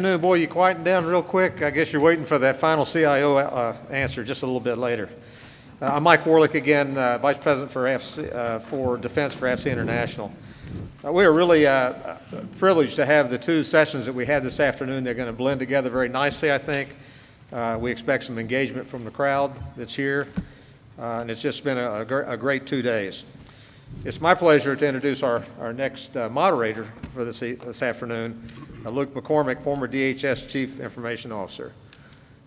Afternoon, boy, you quieting down real quick. I guess you're waiting for that final CIO answer just a little bit later. I'm Mike Warlick again, Vice President for Defense for AFC International. We are really privileged to have the two sessions that we had this afternoon. They're going to blend together very nicely, I think. We expect some engagement from the crowd that's here, and it's just been a great 2 days. It's my pleasure to introduce our next moderator for this afternoon, Luke McCormick, former DHS Chief Information Officer.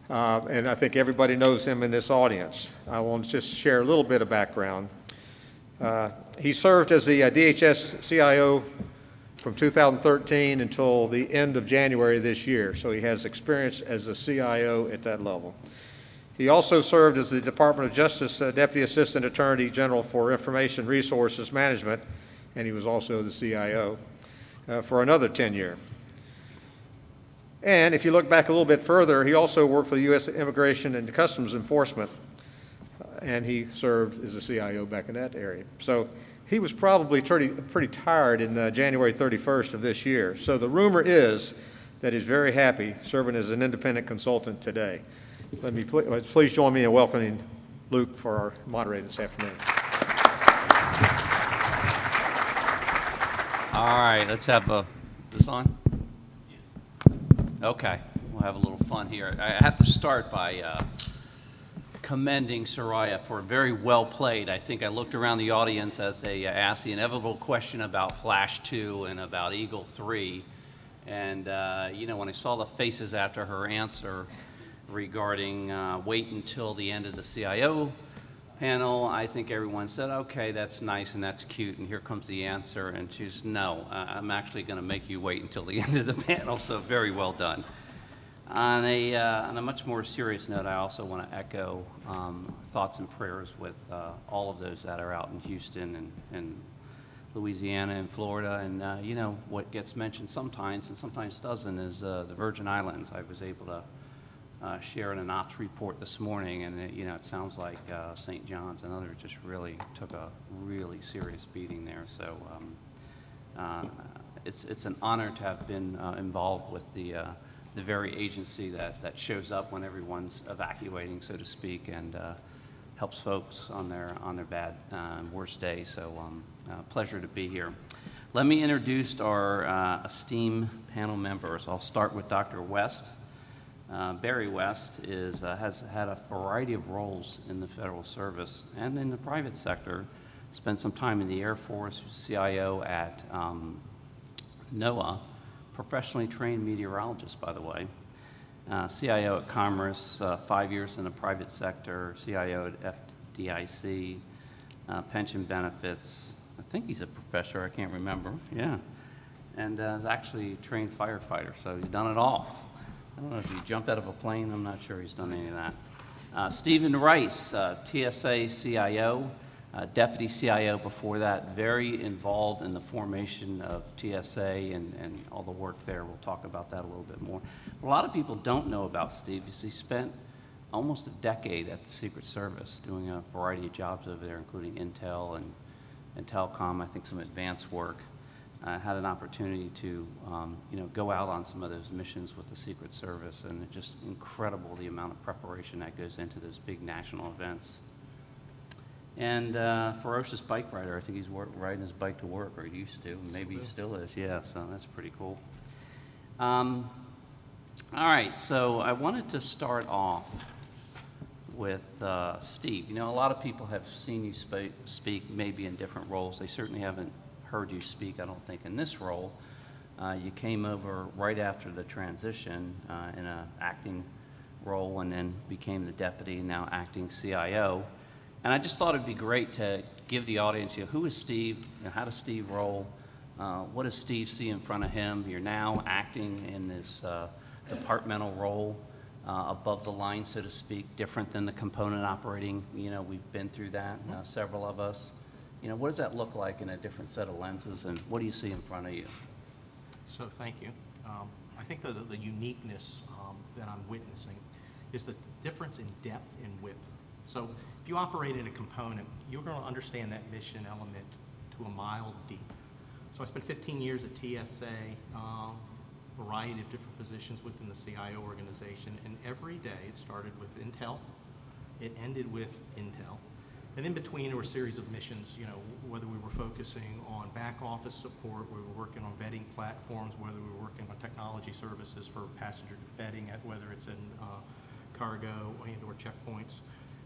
And I think everybody knows him in this audience. I want to just share a little bit of background. He served as the DHS CIO from 2013 until the end of January this year, so he has experience as a CIO at that level. He also served as the Department of Justice Deputy Assistant Attorney General for Information Resources Management, and he was also the CIO for another 10 years. And if you look back a little bit further, he also worked for the U.S. Immigration and Customs Enforcement, and he served as a CIO back in that area. So he was probably pretty tired in January 31st of this year. So the rumor is that he's very happy serving as an independent consultant today. Let me please join me in welcoming Luke for our moderator this afternoon. All right, let's have this on. Okay, we'll have a little fun here. I have to start by commending Soraya for very well played. I think I looked around the audience as they asked the inevitable question about Flash 2 and about Eagle 3. And, you know, when I saw the faces after her answer regarding wait until the end of the CIO panel, I think everyone said, okay, that's nice and that's cute, and here comes the answer. And she's, no, I'm actually going to make you wait until the end of the panel, so very well done. On a much more serious note, I also want to echo thoughts and prayers with all of those that are out in Houston and Louisiana and Florida. And you know, what gets mentioned sometimes and sometimes doesn't is the Virgin Islands. I was able to share in an ops report this morning, and you know, it sounds like St. John's and others just really took a really serious beating there. So it's an honor to have been involved with the very agency that shows up when everyone's evacuating, so to speak, and helps folks on their bad, worst day. So pleasure to be here. Let me introduce our esteemed panel members. I'll start with Dr. West. Barry West has had a variety of roles in the federal service and in the private sector. Spent some time in the Air Force, CIO at NOAA, professionally trained meteorologist, by the way. CIO at Commerce, 5 years in the private sector, CIO at FDIC, pension benefits. I think he's a professor, I can't remember, yeah. And is actually a trained firefighter, so he's done it all. I don't know if he jumped out of a plane. I'm not sure he's done any of that. Stephen Rice, TSA CIO, Deputy CIO before that, very involved in the formation of TSA and all the work there. We'll talk about that a little bit more. But a lot of people don't know about Steve because he spent almost a decade at the Secret Service doing a variety of jobs over there, including Intel and telecom, I think some advanced work. Had an opportunity to you know, go out on some of those missions with the Secret Service, and it's just incredible the amount of preparation that goes into those big national events. And ferocious bike rider. I think he's riding his bike to work, or he used to. Maybe he still is. Yeah, so that's pretty cool. All right, so I wanted to start off with Steve. You know, a lot of people have seen you speak maybe in different roles. They certainly haven't heard you speak, I don't think, in this role. You came over right after the transition in an acting role and then became the deputy, now acting CIO. And I just thought it'd be great to give the audience, you know, who is Steve? You know, how does Steve roll? What does Steve see in front of him? You're now acting in this departmental role above the line, so to speak, different than the component operating. You know, we've been through that, several of us. You know, what does that look like in a different set of lenses, and what do you see in front of you? So thank you. I think the uniqueness that I'm witnessing is the difference in depth and width. So if you operate in a component, you're going to understand that mission element to a mile deep. So I spent 15 years at TSA, variety of different positions within the CIO organization, and every day it started with Intel, it ended with Intel. And in between there were a series of missions, you know, whether we were focusing on back office support, we were working on vetting platforms, whether we were working on technology services for passenger vetting, whether it's in cargo and/or checkpoints.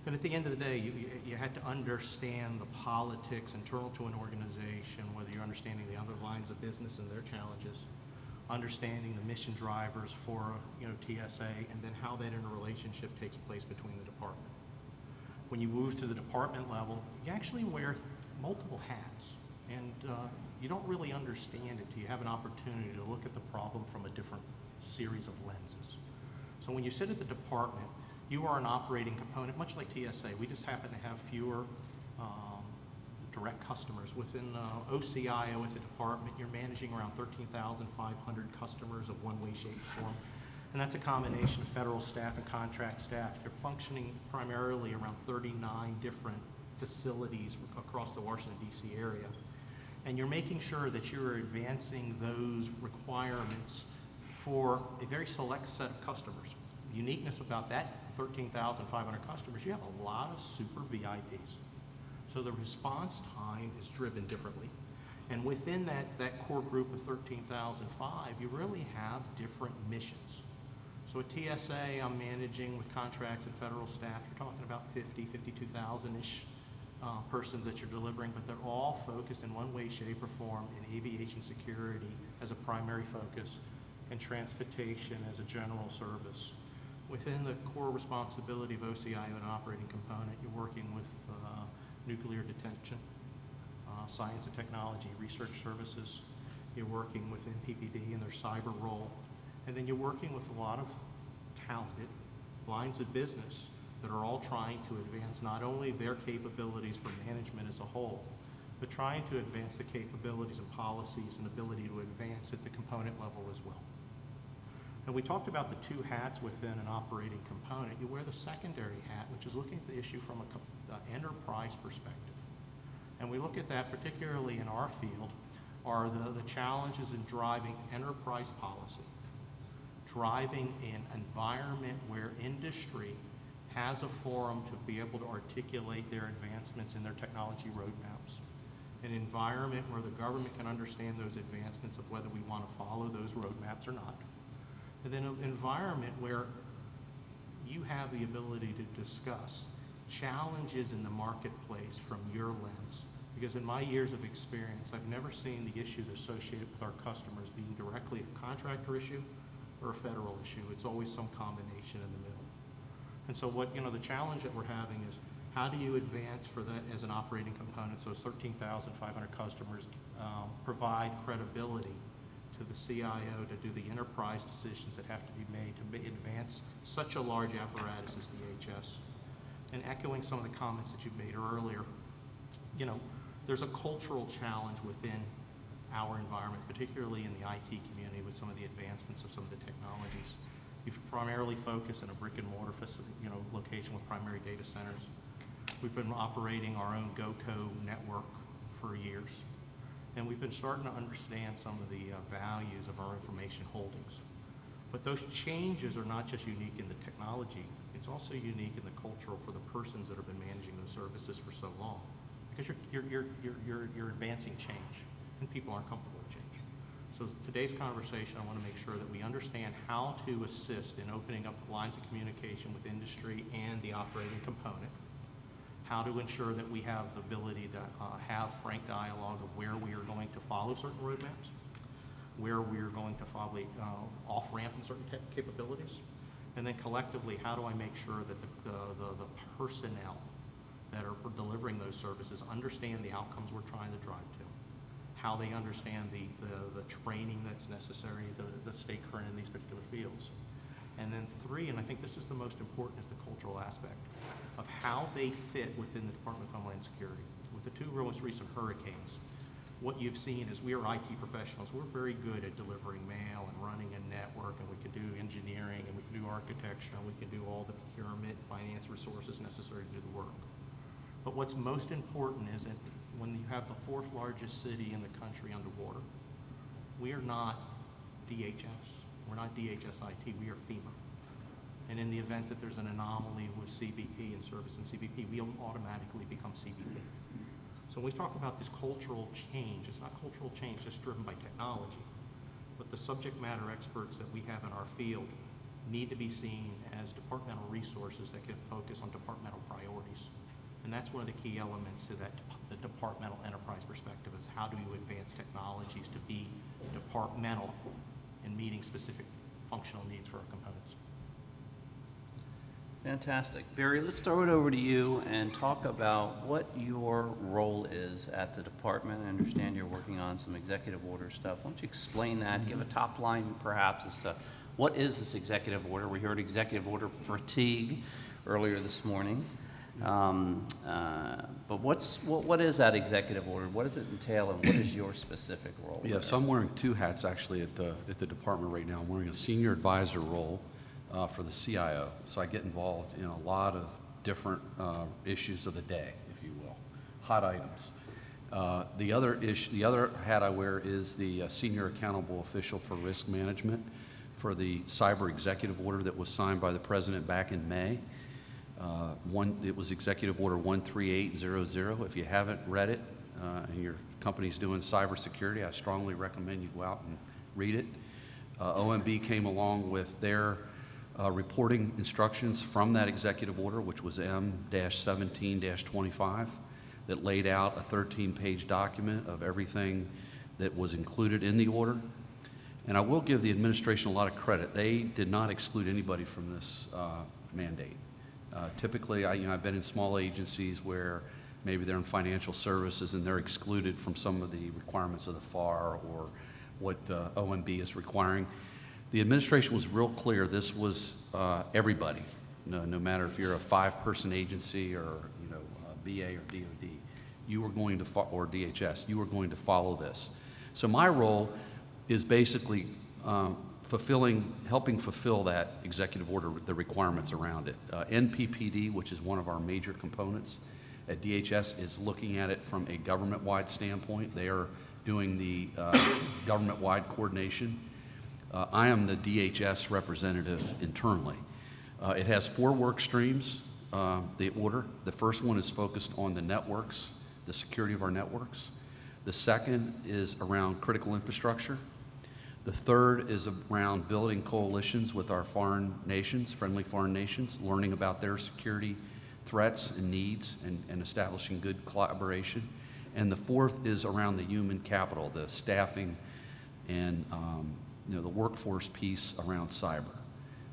And at the end of the day, you had to understand the politics internal to an organization, whether you're understanding the other lines of business and their challenges, understanding the mission drivers for, you know, TSA, and then how that interrelationship takes place between the department. When you move to the department level, you actually wear multiple hats, and you don't really understand it till you have an opportunity to look at the problem from a different series of lenses. So when you sit at the department, you are an operating component, much like TSA. We just happen to have fewer direct customers. Within OCIO at the department, you're managing around 13,500 customers of one way, shape, or form. And that's a combination of federal staff and contract staff. You're functioning primarily around 39 different facilities across the Washington, D.C. area. And you're making sure that you're advancing those requirements for a very select set of customers. The uniqueness about that 13,500 customers, you have a lot of super VIPs. So the response time is driven differently. And within that core group of 13,005, you really have different missions. So at TSA, I'm managing with contracts and federal staff, you're talking about 52,000-ish persons that you're delivering, but they're all focused in one way, shape, or form in aviation security as a primary focus and transportation as a general service. Within the core responsibility of OCIO and an operating component, you're working with nuclear detection, science and technology, research services. You're working within PPD and their cyber role. And then you're working with a lot of talented lines of business that are all trying to advance not only their capabilities for management as a whole, but trying to advance the capabilities and policies and ability to advance at the component level as well. And we talked about the two hats within an operating component. You wear the secondary hat, which is looking at the issue from an enterprise perspective. And we look at that particularly in our field are the challenges in driving enterprise policy, driving an environment where industry has a forum to be able to articulate their advancements in their technology roadmaps, an environment where the government can understand those advancements of whether we want to follow those roadmaps or not, and then an environment where you have the ability to discuss challenges in the marketplace from your lens. Because in my years of experience, I've never seen the issues associated with our customers being directly a contractor issue or a federal issue. It's always some combination in the middle. And so what, the challenge that we're having is how do you advance for that as an operating component, so 13,500 customers, provide credibility to the CIO to do the enterprise decisions that have to be made to advance such a large apparatus as DHS. And echoing some of the comments that you made earlier, there's a cultural challenge within our environment, particularly in the IT community with some of the advancements of some of the technologies. We've primarily focused in a brick and mortar location with primary data centers. We've been operating our own GoCo network for years. And we've been starting to understand some of the values of our information holdings. But those changes are not just unique in the technology, it's also unique in the cultural for the persons that have been managing those services for so long. Because you're advancing change, and people aren't comfortable with change. So today's conversation, I want to make sure that we understand how to assist in opening up lines of communication with industry and the operating component, how to ensure that we have the ability to have frank dialogue of where we are going to follow certain roadmaps, where we are going to follow off-ramp in certain capabilities, and then collectively, how do I make sure that the personnel that are delivering those services understand the outcomes we're trying to drive to, how they understand the training that's necessary to stay current in these particular fields. And then three, and I think this is the most important, is the cultural aspect of how they fit within the Department of Homeland Security. With the two most recent hurricanes, what you've seen is we are IT professionals. We're very good at delivering mail and running a network, and we can do engineering, and we can do architecture, and we can do all the procurement, finance resources necessary to do the work. But what's most important is that when you have the fourth largest city in the country underwater, we are not DHS. We're not DHS IT, we are FEMA. And in the event that there's an anomaly with CBP and service in CBP, we automatically become CBP. So when we talk about this cultural change, it's not cultural change just driven by technology, but the subject matter experts that we have in our field need to be seen as departmental resources that can focus on departmental priorities. And that's one of the key elements to that, the departmental enterprise perspective, is how do you advance technologies to be departmental in meeting specific functional needs for our components. Fantastic. Barry, let's throw it over to you and talk about what your role is at the department. I understand you're working on some executive order stuff. Why don't you explain that, give a top line perhaps as to what is this executive order? We heard executive order fatigue earlier this morning. But what is that executive order? What does it entail, and what is your specific role? Yeah, so I'm wearing two hats actually at the department right now. I'm wearing a senior advisor role for the CIO, so I get involved in a lot of different issues of the day, if you will, hot items. The other hat I wear is the senior accountable official for risk management for the cyber executive order that was signed by the president back in May. It was Executive Order 13800. If you haven't read it and your company's doing cybersecurity, I strongly recommend you go out and read it. OMB came along with their reporting instructions from that executive order, which was M-17-25, that laid out a 13-page document of everything that was included in the order. And I will give the administration a lot of credit. They did not exclude anybody from this mandate. Typically, I've been in small agencies where maybe they're in financial services and they're excluded from some of the requirements of the FAR or what OMB is requiring. The administration was real clear. This was everybody, no matter if you're a 5-person agency or BA or DOD, you were going to or DHS, you were going to follow this. So my role is basically helping fulfill that executive order, the requirements around it. NPPD, which is one of our major components at DHS, is looking at it from a government-wide standpoint. They are doing the government-wide coordination. I am the DHS representative internally. It has 4 work streams, the order. The first one is focused on the networks, the security of our networks. The second is around critical infrastructure. The third is around building coalitions with our foreign nations, friendly foreign nations, learning about their security threats and needs and establishing good collaboration. And the fourth is around the human capital, the staffing and the workforce piece around cyber,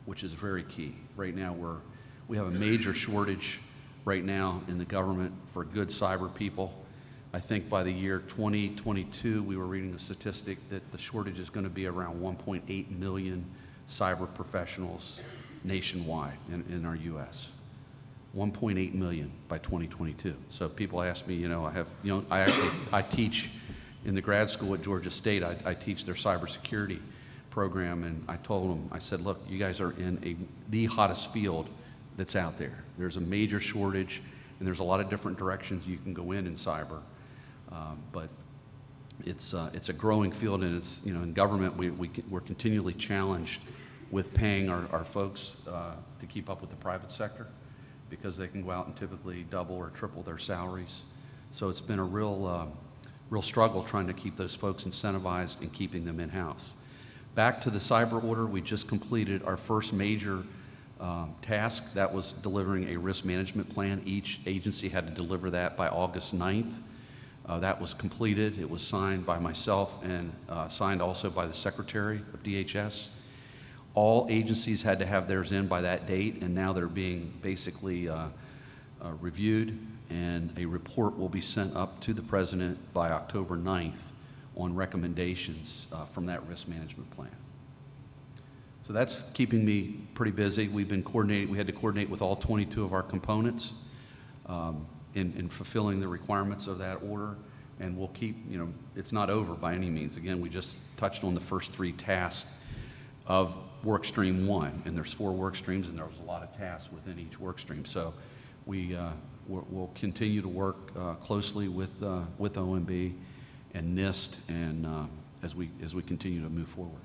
which is very key. Right now we have a major shortage right now in the government for good cyber people. I think by the year 2022, we were reading a statistic that the shortage is going to be around 1.8 million cyber professionals nationwide in our U.S. 1.8 million by 2022. So people ask me, I teach in the grad school at Georgia State. I teach their cybersecurity program, and I told them, I said, look, you guys are in the hottest field that's out there. There's a major shortage, and there's a lot of different directions you can go in cyber. But it's a growing field, and it's in government we're continually challenged with paying our folks to keep up with the private sector, because they can go out and typically double or triple their salaries. So it's been a real struggle trying to keep those folks incentivized and keeping them in-house. Back to the cyber order, we just completed our first major task. That was delivering a risk management plan. Each agency had to deliver that by August 9th. That was completed. It was signed by myself and signed also by the Secretary of DHS. All agencies had to have theirs in by that date, and now they're being basically reviewed, and a report will be sent up to the President by October 9th on recommendations from that risk management plan. So that's keeping me pretty busy. We had to coordinate with all 22 of our components in fulfilling the requirements of that order, and we'll keep, it's not over by any means. Again, we just touched on the first 3 tasks of work stream 1, and there's 4 work streams, and there was a lot of tasks within each work stream. So we'll continue to work closely with OMB and NIST, and as we continue to move forward.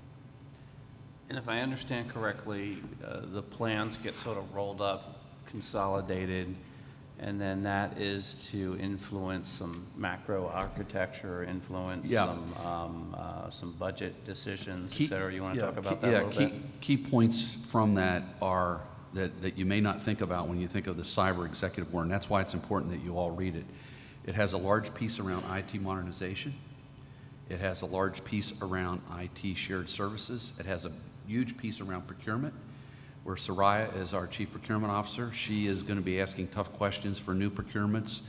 And if I understand correctly, the plans get sort of rolled up, consolidated, and then that is to influence some macro architecture, influence Yeah. some budget decisions, Key- et cetera. You want to yeah, talk about key- that yeah, a little bit? Key points from that are that you may not think about when you think of the cyber executive order, and that's why it's important that you all read it. It has a large piece around IT modernization. It has a large piece around IT shared services. It has a huge piece around procurement, where Soraya is our Chief Procurement Officer. She is going to be asking tough questions for new procurements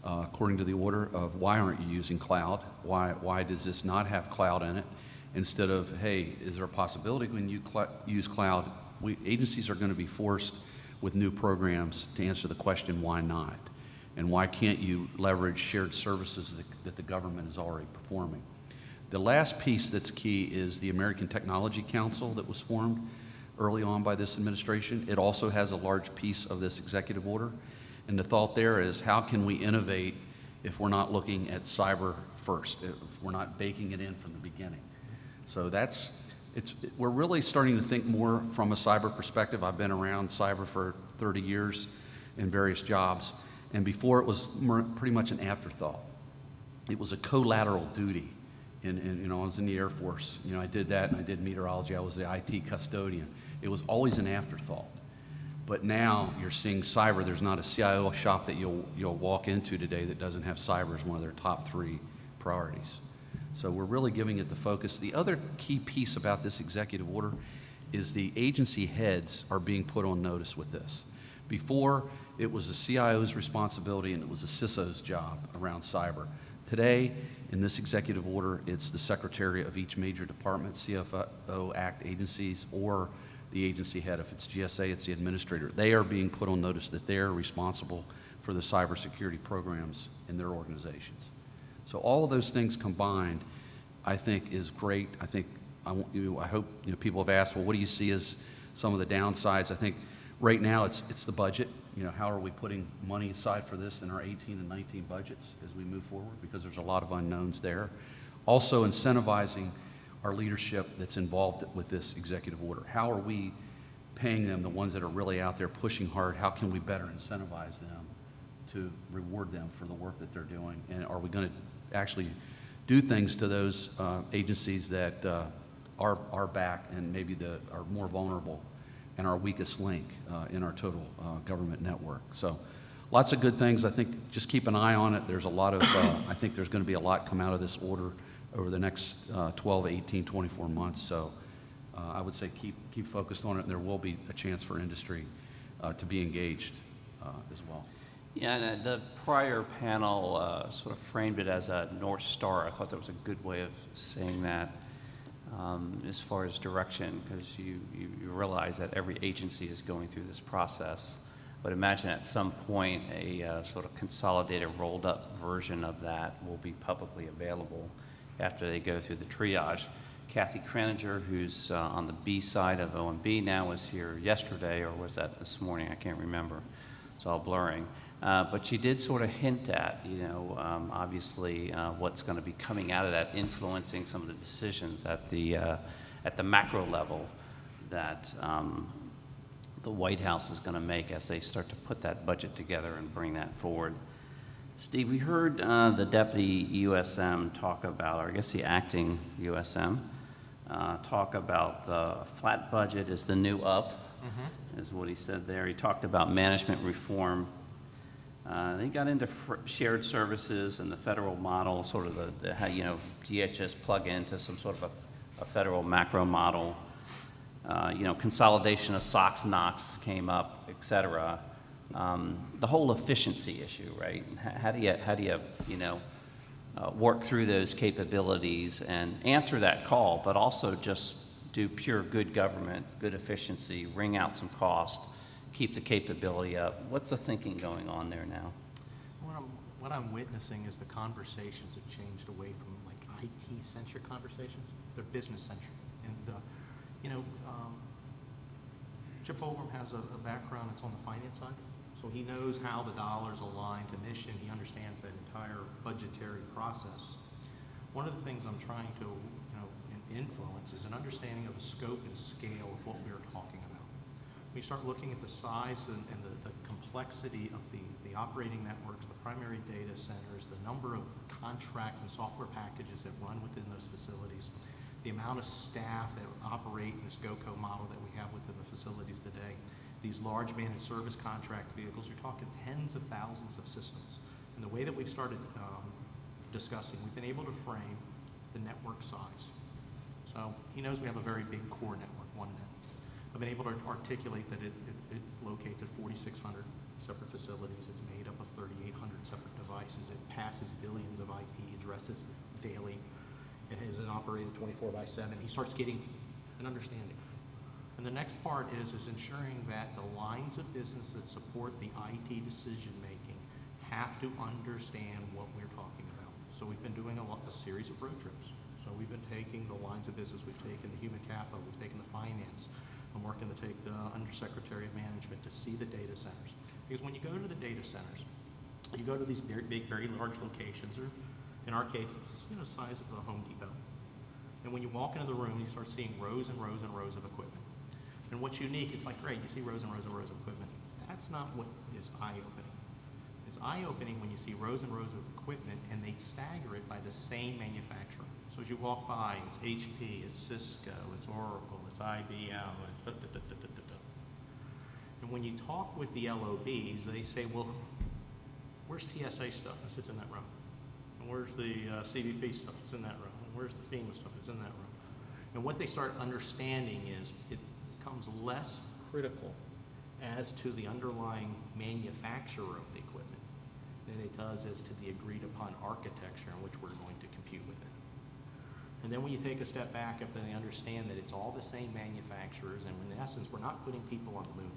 according to the order of why aren't you using cloud? Why does this not have cloud in it? Instead of, hey, is there a possibility when you use cloud? Agencies are going to be forced with new programs to answer the question, why not? And why can't you leverage shared services that the government is already performing? The last piece that's key is the American Technology Council that was formed early on by this administration. It also has a large piece of this executive order. And the thought there is, how can we innovate if we're not looking at cyber first, if we're not baking it in from the beginning? So we're really starting to think more from a cyber perspective. I've been around cyber for 30 years in various jobs, and before it was pretty much an afterthought. It was a collateral duty. And I was in the Air Force. I did that, and I did meteorology. I was the IT custodian. It was always an afterthought. But now you're seeing cyber. There's not a CIO shop that you'll walk into today that doesn't have cyber as one of their top 3 priorities. So we're really giving it the focus. The other key piece about this executive order is the agency heads are being put on notice with this. Before, it was the CIO's responsibility and it was the CISO's job around cyber. Today, in this executive order, it's the secretary of each major department, CFO Act agencies, or the agency head. If it's GSA, it's the administrator. They are being put on notice that they're responsible for the cybersecurity programs in their organizations. So all of those things combined, I think, is great. I hope people have asked, well, what do you see as some of the downsides? I think right now it's the budget. How are we putting money aside for this in our 18 and 19 budgets as we move forward? Because there's a lot of unknowns there. Also incentivizing our leadership that's involved with this executive order. How are we paying them, the ones that are really out there pushing hard? How can we better incentivize them to reward them for the work that they're doing? And are we going to actually do things to those agencies that are back and maybe are more vulnerable and our weakest link in our total government network? So lots of good things. I think just keep an eye on it. There's a lot of, I think there's going to be a lot come out of this order over the next 12, 18, 24 months. So I would say keep focused on it, and there will be a chance for industry to be engaged as well. Yeah, and the prior panel sort of framed it as a North Star. I thought that was a good way of saying that as far as direction, because you realize that every agency is going through this process. But imagine at some point a sort of consolidated, rolled up version of that will be publicly available after they go through the triage. Kathy Kreninger, who's on the B side of OMB now, was here yesterday, or was that this morning? I can't remember. It's all blurring. But she did sort of hint at, obviously what's going to be coming out of that, influencing some of the decisions at the macro level that the White House is going to make as they start to put that budget together and bring that forward. Steve, we heard the deputy USM talk about, or I guess the acting USM, talk about the flat budget is the new up, is what he said there. He talked about management reform. They got into shared services and the federal model, sort of how DHS plug into some sort of a federal macro model. Consolidation of SOX, NOx came up, et cetera. The whole efficiency issue, right? How do you work through those capabilities and answer that call, but also just do pure good government, good efficiency, wring out some cost, keep the capability up? What's the thinking going on there now? What I'm witnessing is the conversations have changed away from like IT-centric conversations. They're business-centric. And, Chip Fulgham has a background that's on the finance side. So he knows how the dollars align to mission. He understands that entire budgetary process. One of the things I'm trying to, influence is an understanding of the scope and scale of what we're talking about. We start looking at the size and the complexity of the operating networks, the primary data centers, the number of contracts and software packages that run within those facilities, the amount of staff that operate in this GoCo model that we have within the facilities today. These large managed service contract vehicles, you're talking tens of thousands of systems. And the way that we've started discussing, we've been able to frame the network size. So he knows we have a very big core network, one net. I've been able to articulate that it locates at 4,600 separate facilities. It's made up of 3,800 separate devices. It passes billions of IP addresses daily. It is operated 24/7. He starts getting an understanding. And the next part is ensuring that the lines of business that support the IT decision-making have to understand what we're talking about. So we've been doing a series of road trips. So we've been taking the lines of business, we've taken the human capital, we've taken the finance. I'm working to take the Undersecretary of Management to see the data centers. Because when you go to the data centers, you go to these very big, very large locations, or in our case, it's the size of a Home Depot. And when you walk into the room, you start seeing rows and rows and rows of equipment. And what's unique, it's like, great, you see rows and rows and rows of equipment. That's not what is eye-opening. It's eye-opening when you see rows and rows of equipment and they stagger it by the same manufacturer. So as you walk by, it's HP, it's Cisco, it's Oracle, it's IBM, it's da-da-da-da-da-da. And when you talk with the LOBs, they say, well, where's TSA stuff? It sits in that room. And where's the CBP stuff? It's in that room. And where's the FEMA stuff? It's in that room. And what they start understanding is it becomes less critical as to the underlying manufacturer of the equipment than it does as to the agreed upon architecture in which we're going to compute with it. And then when you take a step back, after they understand that it's all the same manufacturers, and in essence, we're not putting people on the moon,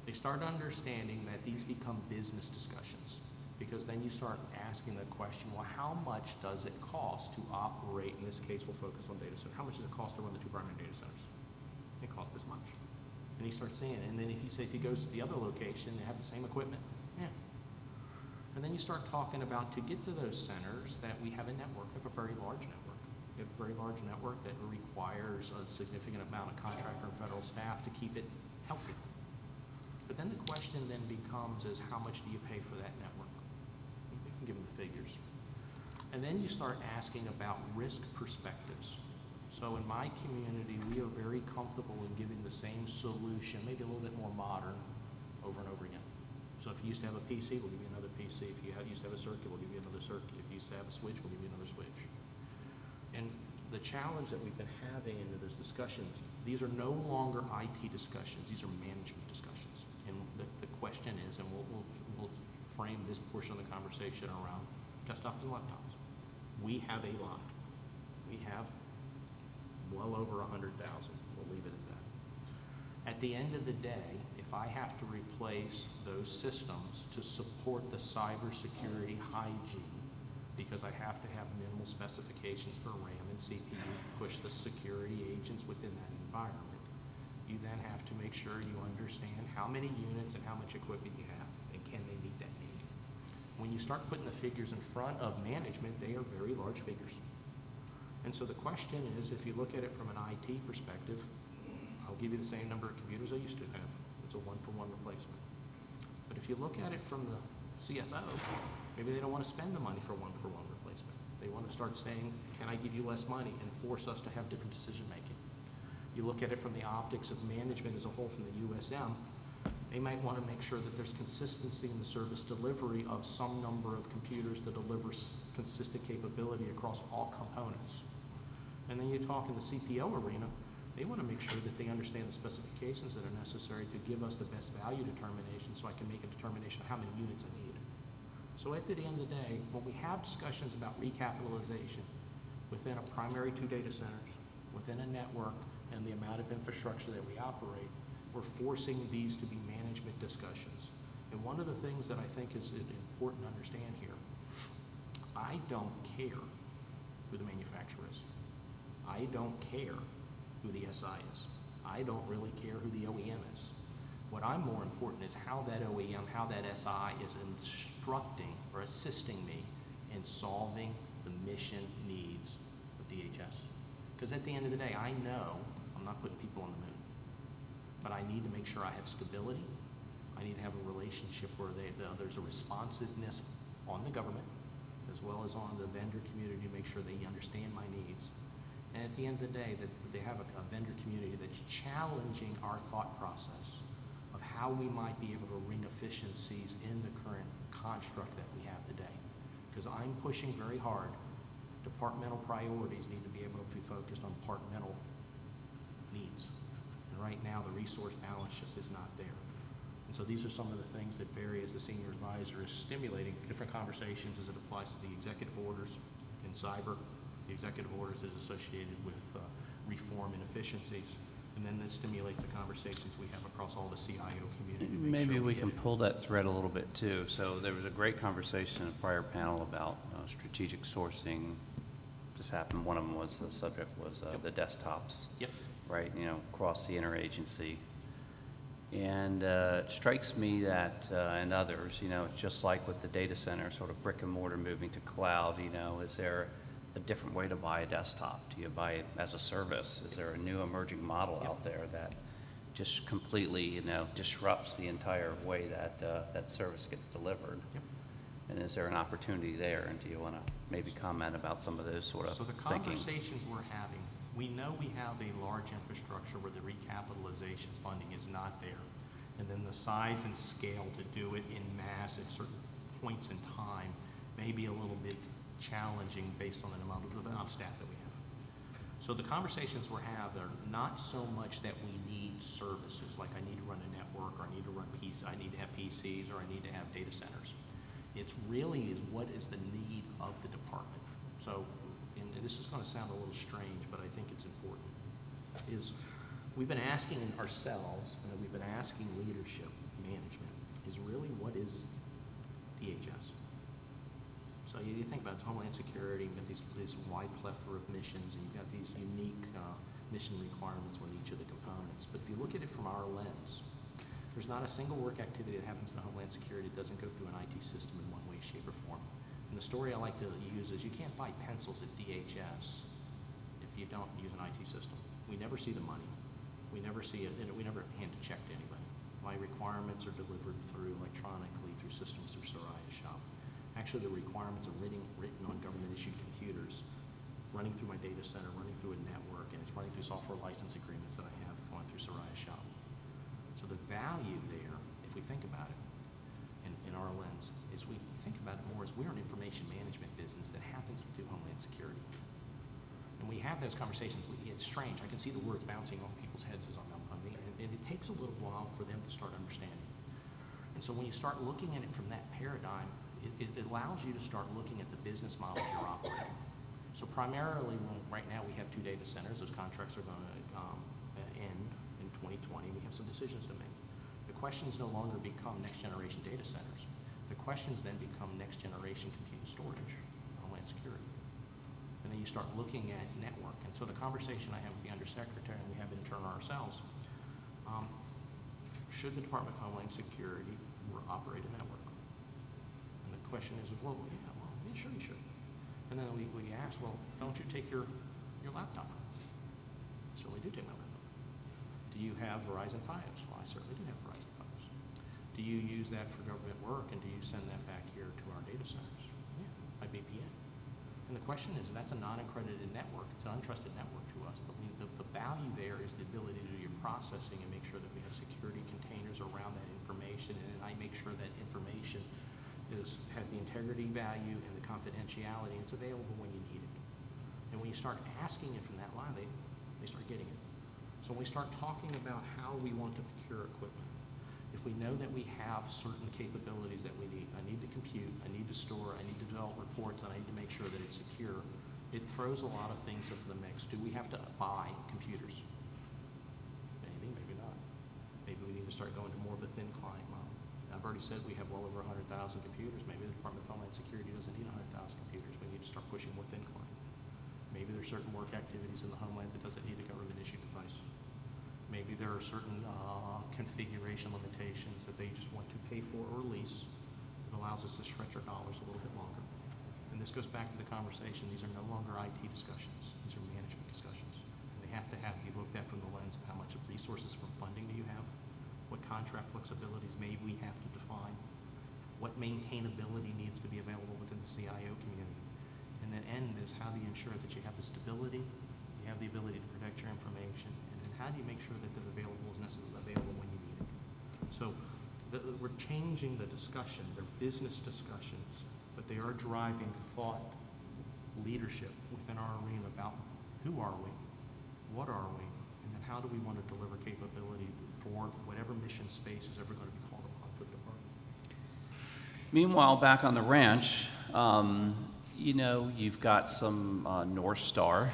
they start understanding that these become business discussions. Because then you start asking the question, well, how much does it cost to operate, in this case, we'll focus on data center, how much does it cost to run the two primary data centers? It costs this much. And he starts seeing it. And then if he goes to the other location, they have the same equipment. Yeah. And then you start talking about, to get to those centers, that we have a network, we have a very large network. We have a very large network that requires a significant amount of contractor and federal staff to keep it healthy. But then the question then becomes is, how much do you pay for that network? You can give them the figures. And then you start asking about risk perspectives. So in my community, we are very comfortable in giving the same solution, maybe a little bit more modern, over and over again. So if you used to have a PC, we'll give you another PC. If you used to have a circuit, we'll give you another circuit. If you used to have a switch, we'll give you another switch. And the challenge that we've been having in those discussions, these are no longer IT discussions, these are management discussions. And the question is, and we'll frame this portion of the conversation around desktops and laptops. We have a lot. We have well over 100,000. We'll leave it at that. At the end of the day, if I have to replace those systems to support the cybersecurity hygiene, because I have to have minimal specifications for RAM and CPU to push the security agents within that environment, you then have to make sure you understand how many units and how much equipment you have, and can they meet that need. When you start putting the figures in front of management, they are very large figures. And so the question is, if you look at it from an IT perspective, I'll give you the same number of computers I used to have. It's a one-for-one replacement. But if you look at it from the CFO, maybe they don't want to spend the money for one-for-one replacement. They want to start saying, can I give you less money and force us to have different decision-making? You look at it from the optics of management as a whole, from the USM, they might want to make sure that there's consistency in the service delivery of some number of computers that deliver consistent capability across all components. And then you talk in the CPO arena, they want to make sure that they understand the specifications that are necessary to give us the best value determination, so I can make a determination of how many units I need. So at the end of the day, when we have discussions about recapitalization within a primary 2 data centers, within a network, and the amount of infrastructure that we operate, we're forcing these to be management discussions. And one of the things that I think is important to understand here, I don't care who the manufacturer is. I don't care who the SI is. I don't really care who the OEM is. What I'm more important is how that OEM, how that SI is instructing or assisting me in solving the mission needs of DHS. Because at the end of the day, I know I'm not putting people on the moon, but I need to make sure I have stability. I need to have a relationship where there's a responsiveness on the government as well as on the vendor community to make sure they understand my needs. And at the end of the day, that they have a vendor community that's challenging our thought process of how we might be able to wring efficiencies in the current construct that we have today. Because I'm pushing very hard. Departmental priorities need to be able to be focused on departmental needs. And right now, the resource balance just is not there. And so these are some of the things that Barry, as the senior advisor, is stimulating different conversations as it applies to the executive orders in cyber, the executive orders that is associated with reform and efficiencies, and then this stimulates the conversations we have across all the CIO community. to make Maybe sure we get can it. pull that thread a little bit too. So there was a great conversation in a prior panel about strategic sourcing. Just happened, one of them was, the subject was the desktops, Yep. right, across the interagency. And it strikes me that, and others, just like with the data center, sort of brick and mortar moving to cloud, is there a different way to buy a desktop? Do you buy it as a service? Is there a new emerging model out there that just completely, disrupts the entire way that that service gets delivered? Yep. And is there an opportunity there? And do you want to maybe comment about some of those sort of So the thinking? conversations we're having, we know we have a large infrastructure where the recapitalization funding is not there. And then the size and scale to do it in mass at certain points in time may be a little bit challenging based on the amount of staff that we have. So the conversations we're having are not so much that we need services, like I need to run a network, or I need to run I need to have PCs, or I need to have data centers. It's really is what is the need of the department. So, and this is going to sound a little strange, but I think it's important, is we've been asking ourselves, and we've been asking leadership, management, is really what is DHS? So you think about Homeland Security, you've got these wide plethora of missions, and you've got these unique mission requirements with each of the components. But if you look at it from our lens, there's not a single work activity that happens in Homeland Security that doesn't go through an IT system in one way, shape, or form. And the story I like to use is you can't buy pencils at DHS if you don't use an IT system. We never see the money. We never see it, we never hand a check to anybody. My requirements are delivered through electronically through systems through Soraya Shop. Actually, the requirements are written on government-issued computers, running through my data center, running through a network, and it's running through software license agreements that I have going through Soraya Shop. So the value there, if we think about it, in our lens, is we think about it more as we're an information management business that happens to do Homeland Security. And we have those conversations. It's strange. I can see the words bouncing off people's heads as I'm and it takes a little while for them to start understanding. And so when you start looking at it from that paradigm, it allows you to start looking at the business models you're operating. So primarily, right now we have 2 data centers. Those contracts are going to end in 2020. We have some decisions to make. The questions no longer become next generation data centers. The questions then become next generation compute and storage, Homeland Security. And then you start looking at network. And so the conversation I have with the Undersecretary, and we have it internal ourselves, should the Department of Homeland Security operate a network? And the question is, well, yeah, sure you should. And then we ask, well, don't you take your laptop? I certainly do take my laptop. Do you have Verizon Fios? Well, I certainly do have Verizon Fios. Do you use that for government work, and do you send that back here to our data centers? Yeah, by VPN. And the question is, that's a non-accredited network. It's an untrusted network to us. But the value there is the ability to do your processing and make sure that we have security containers around that information, and I make sure that information has the integrity value and the confidentiality, and it's available when you need it. And when you start asking it from that line, they start getting it. So when we start talking about how we want to procure equipment, if we know that we have certain capabilities that we need, I need to compute, I need to store, I need to develop reports, and I need to make sure that it's secure, it throws a lot of things into the mix. Do we have to buy computers? Maybe, maybe not. Maybe we need to start going to more of a thin client model. I've already said we have well over 100,000 computers. Maybe the Department of Homeland Security doesn't need 100,000 computers. We need to start pushing more thin client. Maybe there's certain work activities in the Homeland that doesn't need a government-issued device. Maybe there are certain configuration limitations that they just want to pay for or lease. It allows us to stretch our dollars a little bit longer. And this goes back to the conversation. These are no longer IT discussions. These are management discussions. they have to be looked at from the lens of how much of resources from funding do you have? What contract flexibilities may we have to define? What maintainability needs to be available within the CIO community? And then end is how do you ensure that you have the stability, you have the ability to protect your information, and then how do you make sure that they're available as necessarily available when you need it? So we're changing the discussion. They're business discussions, but they are driving thought leadership within our arena about who are we, what are we, and then how do we want to deliver capability for whatever mission space is ever going to be called upon for the department. Meanwhile, back on the ranch, you know, you've got some North Star,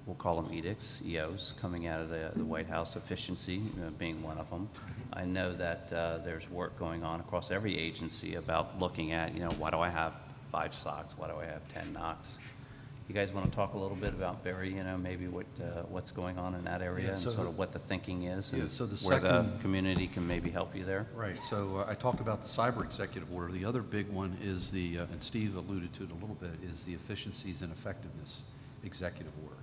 we'll call them edicts, EOs, coming out of the White House, efficiency being one of them. I know that there's work going on across every agency about looking at, you know, why do I have 5 SOCs? Why do I have 10 NOCs? You guys want to talk a little bit about, Barry, you know, maybe what's going on in that area, Yeah, and so sort of what the thinking is, Yeah, and so the where the second- community can maybe help you there? Right, so I talked about the cyber executive order. The other big one is and Steve alluded to it a little bit, is the efficiencies and effectiveness executive order.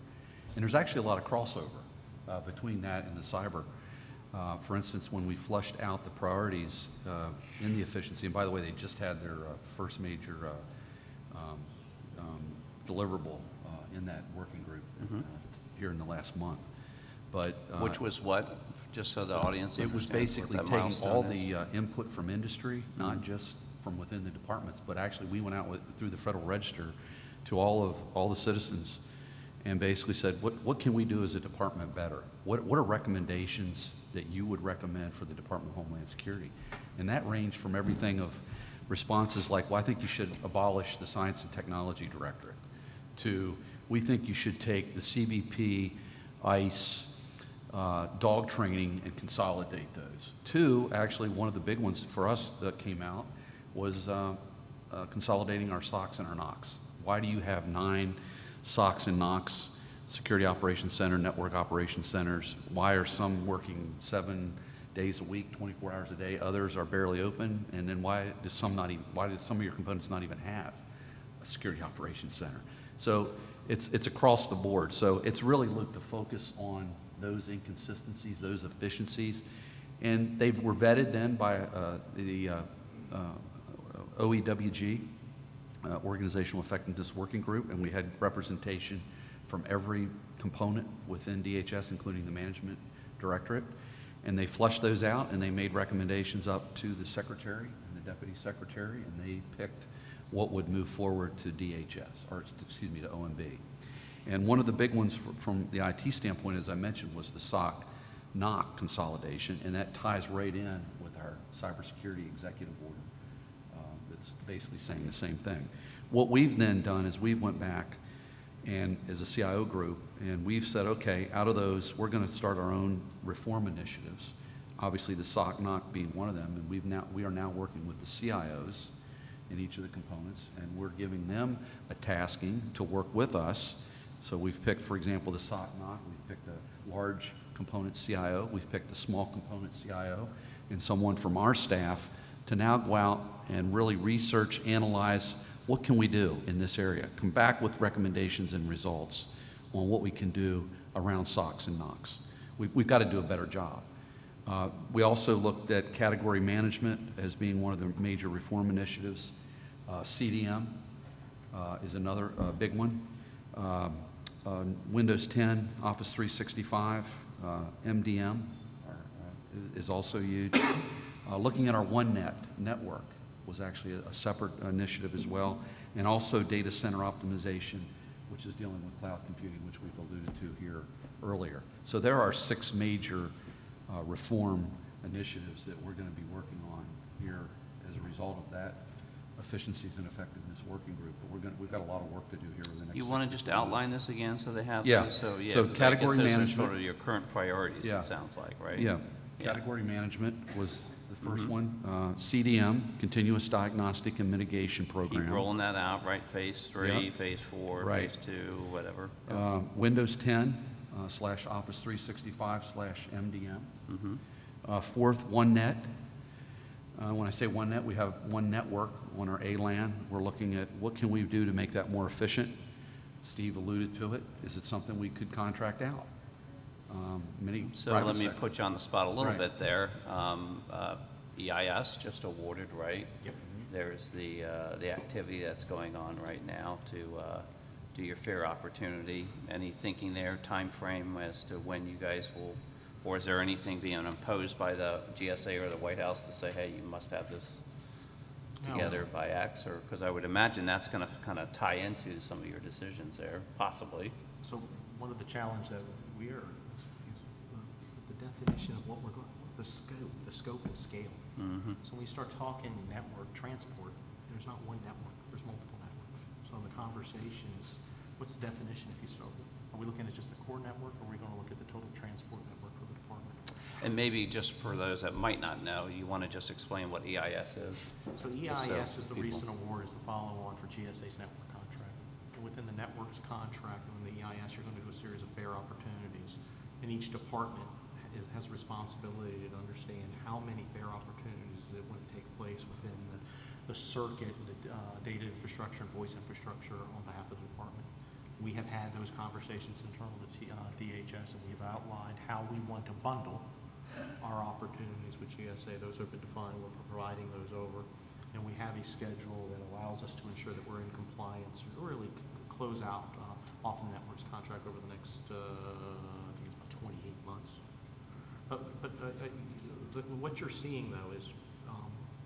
And there's actually a lot of crossover between that and the cyber. For instance, when we flushed out the priorities in the efficiency, and by the way, they just had their first major deliverable in that working group here in the last month. But Which was what, just so the audience it was understands what basically that taking milestone all is? the input from industry, not just from within the departments, but actually we went out through the Federal Register to all the citizens and basically said, what can we do as a department better? What are recommendations that you would recommend for the Department of Homeland Security? And that ranged from everything of responses like, well, I think you should abolish the Science and Technology Directorate, to we think you should take the CBP, ICE, dog training and consolidate those. To actually one of the big ones for us that came out was consolidating our SOCs and our NOCs. Why do you have 9 SOCs and NOCs, Security Operations Center, Network Operations Centers? Why are some working 7 days a week, 24 hours a day, others are barely open? And then why do some of your components not even have a Security Operations Center? So it's across the board. So it's really looked to focus on those inconsistencies, those efficiencies, and they were vetted then by the OEWG, Organizational Effectiveness Working Group, and we had representation from every component within DHS, including the Management Directorate, and they flushed those out and they made recommendations up to the Secretary and the Deputy Secretary, and they picked what would move forward to DHS, or excuse me, to OMB. And one of the big ones from the IT standpoint, as I mentioned, was the SOC NOC consolidation, and that ties right in with our cybersecurity executive order that's basically saying the same thing. What we've then done is we've went back and as a CIO group, and we've said, okay, out of those, we're going to start our own reform initiatives. Obviously, the SOC NOC being one of them, and we are now working with the CIOs in each of the components, and we're giving them a tasking to work with us. So we've picked, for example, the SOC NOC, we've picked a large component CIO, we've picked a small component CIO, and someone from our staff to now go out and really research, analyze, what can we do in this area? Come back with recommendations and results on what we can do around SOCs and NOCs. We've got to do a better job. We also looked at category management as being one of the major reform initiatives. CDM is another big one. Windows 10, Office 365, MDM is also huge. Looking at our OneNet network was actually a separate initiative as well, and also data center optimization, which is dealing with cloud computing, which we've alluded to here earlier. So there are 6 major reform initiatives that we're going to be working on here as a result of that efficiencies and effectiveness working group. But we've got a lot of work to do here over the next. You want to just outline this again so they have Yeah. those? So, yeah, So 'cause I category guess those are management. sort of your current priorities, Yeah. it sounds like, right? Yeah. Yeah. Category management was the first one. CDM, Continuous Diagnostic and Mitigation Program. Keep rolling that out, right? Phase 3, Yeah. phase 4, Right. phase 2, whatever. Windows 10 / Office 365 / MDM. Fourth, OneNet. When I say OneNet, we have one network on our A-LAN. We're looking at what can we do to make that more efficient. Steve alluded to it. Is it something we could contract out? Many So private let me sector- put you on the spot a little Right. bit there. EIS just awarded, right? Yep. There's the activity that's going on right now to do your fair opportunity. Any thinking there, time frame as to when you guys will, or is there anything being imposed by the GSA or the White House to say, hey, you must have this No. together by X? Or, because I would imagine that's going to kind of tie into some of your decisions there, possibly. So one of the challenges that we are is the definition of what we're going, the scope and scale. So when we start talking network transport, there's not one network, there's multiple networks. So the conversation is, what's the definition if you start, are we looking at just the core network, or are we going to look at the total transport network for the department? And maybe just for those that might not know, you want to just explain what EIS is? So EIS is the recent award, is the follow-on for GSA's network contract. And within the network's contract and the EIS, you're going to do a series of fair opportunities. And each department has responsibility to understand how many fair opportunities that would take place within the circuit, the data infrastructure and voice infrastructure on behalf of the department. We have had those conversations internal to DHS, and we've outlined how we want to bundle our opportunities with GSA. Those have been defined. We're providing those over. And we have a schedule that allows us to ensure that we're in compliance, or really close out off the network's contract over the next, I think it's about 28 months. But what you're seeing, though, is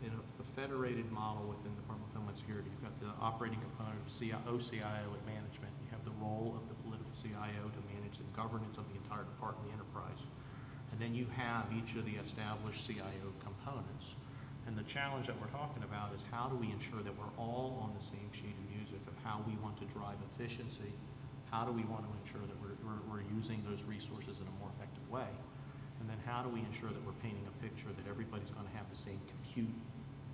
in a federated model within the Department of Homeland Security, you've got the operating component of OCIO and management. You have the role of the political CIO to manage the governance of the entire department, the enterprise. And then you have each of the established CIO components. And the challenge that we're talking about is how do we ensure that we're all on the same sheet of music of how we want to drive efficiency, how do we want to ensure that we're using those resources in a more effective way, and then how do we ensure that we're painting a picture that everybody's going to have the same compute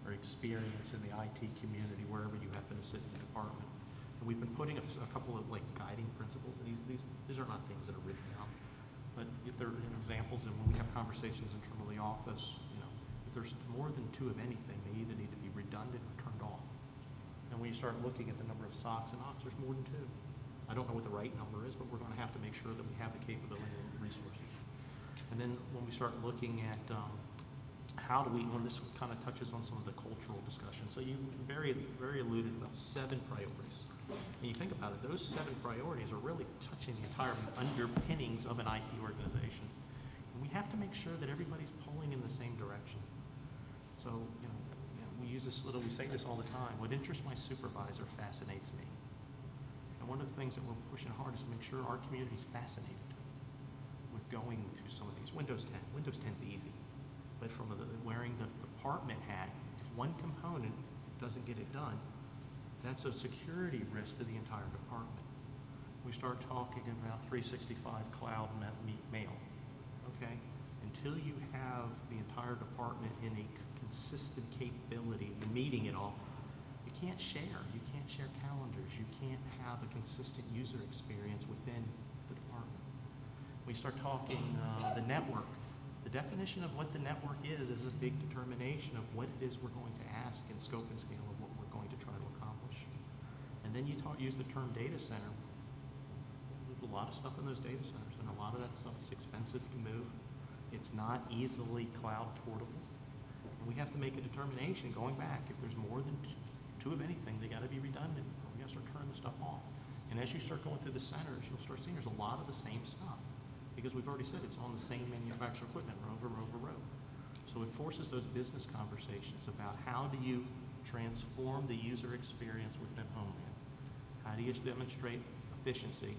or experience in the IT community wherever you happen to sit in the department. And we've been putting a couple of like guiding principles, and these are not things that are written down, but if they're examples, and when we have conversations in terms of the office, you know, if there's more than two of anything, they either need to be redundant or turned off. And when you start looking at the number of SOCs and OCs, there's more than two. I don't know what the right number is, but we're going to have to make sure that we have the capability and the resources. And then when we start looking at how do we, when this kind of touches on some of the cultural discussion. So you very alluded about 7 priorities. And you think about it, those 7 priorities are really touching the entire underpinnings of an IT organization. And we have to make sure that everybody's pulling in the same direction. So, you know, we use this we say this all the time, what interests my supervisor fascinates me. And one of the things that we're pushing hard is to make sure our community is fascinated with going through some of these. Windows 10 is easy. But from wearing the department hat, if one component doesn't get it done, that's a security risk to the entire department. We start talking about 365 cloud mail, okay? Until you have the entire department in a consistent capability, meeting it all, you can't share. You can't share calendars. You can't have a consistent user experience within the department. We start talking the network. The definition of what the network is a big determination of what it is we're going to ask in scope and scale of what we're going to try to accomplish. And then you use the term data center. There's a lot of stuff in those data centers, and a lot of that stuff is expensive to move. It's not easily cloud portable. And we have to make a determination going back. If there's more than two of anything, they got to be redundant, or we got to start turning the stuff off. And as you start going through the centers, you'll start seeing there's a lot of the same stuff, because we've already said it's on the same manufacturer equipment row over row over row. So it forces those business conversations about how do you transform the user experience within Homeland? How do you demonstrate efficiency?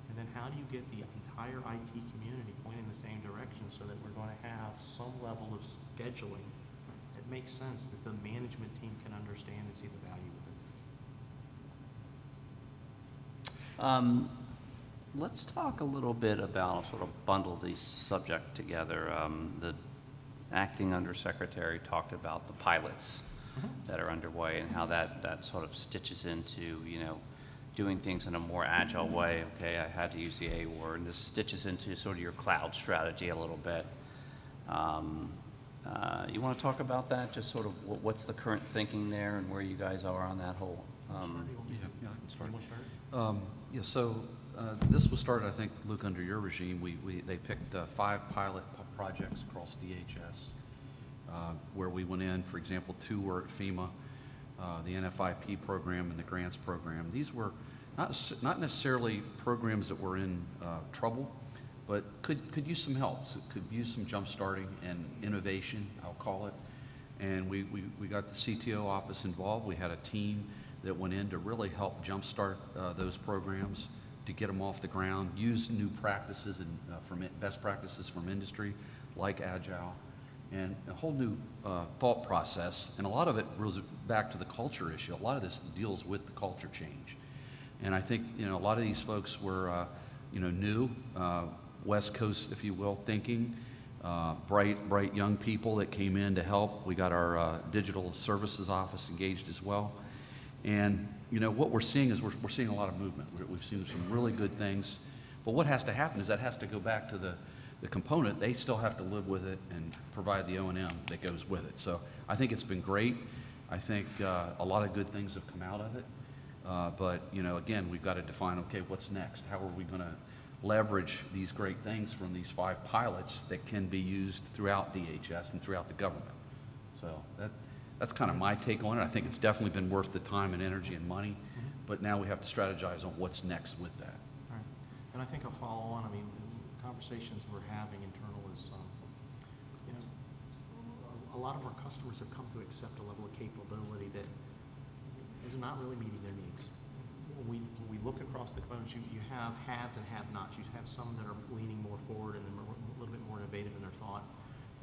And then how do you get the entire IT community pointing in the same direction so that we're going to have some level of scheduling that makes sense, that the management team can understand and see the value of it? Let's talk a little bit about, sort of bundle these subject together. The acting undersecretary talked about the pilots that are underway and how that sort of stitches into, you know, doing things in a more agile way. Okay, I had to use the A word, and this stitches into sort of your cloud strategy a little bit. You want to talk about that? Just sort of what's the current thinking there and where you guys are on that whole? Yeah, I can start. You want to start? Yeah, so this was started, I think, Luke, under your regime. They picked 5 pilot projects across DHS where we went in. For example, 2 were at FEMA, the NFIP program and the grants program. These were not necessarily programs that were in trouble, but could use some help. So could use some jump starting and innovation, I'll call it. And we got the CTO office involved. We had a team that went in to really help jumpstart those programs, to get them off the ground, use new practices and best practices from industry, like Agile, and a whole new thought process. And a lot of it goes back to the culture issue. A lot of this deals with the culture change. And I think, a lot of these folks were, new, West Coast, if you will, thinking, bright young people that came in to help. We got our digital services office engaged as well. And what we're seeing is we're seeing a lot of movement. We've seen some really good things. But what has to happen is that has to go back to the component. They still have to live with it and provide the O&M that goes with it. So I think it's been great. I think a lot of good things have come out of it. But again, we've got to define, okay, what's next? How are we going to leverage these great things from these 5 pilots that can be used throughout DHS and throughout the government? So that's kind of my take on it. I think it's definitely been worth the time and energy and money, but now we have to strategize on what's next with that. All right. And I think I'll follow on. I mean, the conversations we're having internal is, a lot of our customers have come to accept a level of capability that is not really meeting their needs. When we look across the components, you have haves and have-nots. You have some that are leaning more forward and they're a little bit more innovative in their thought.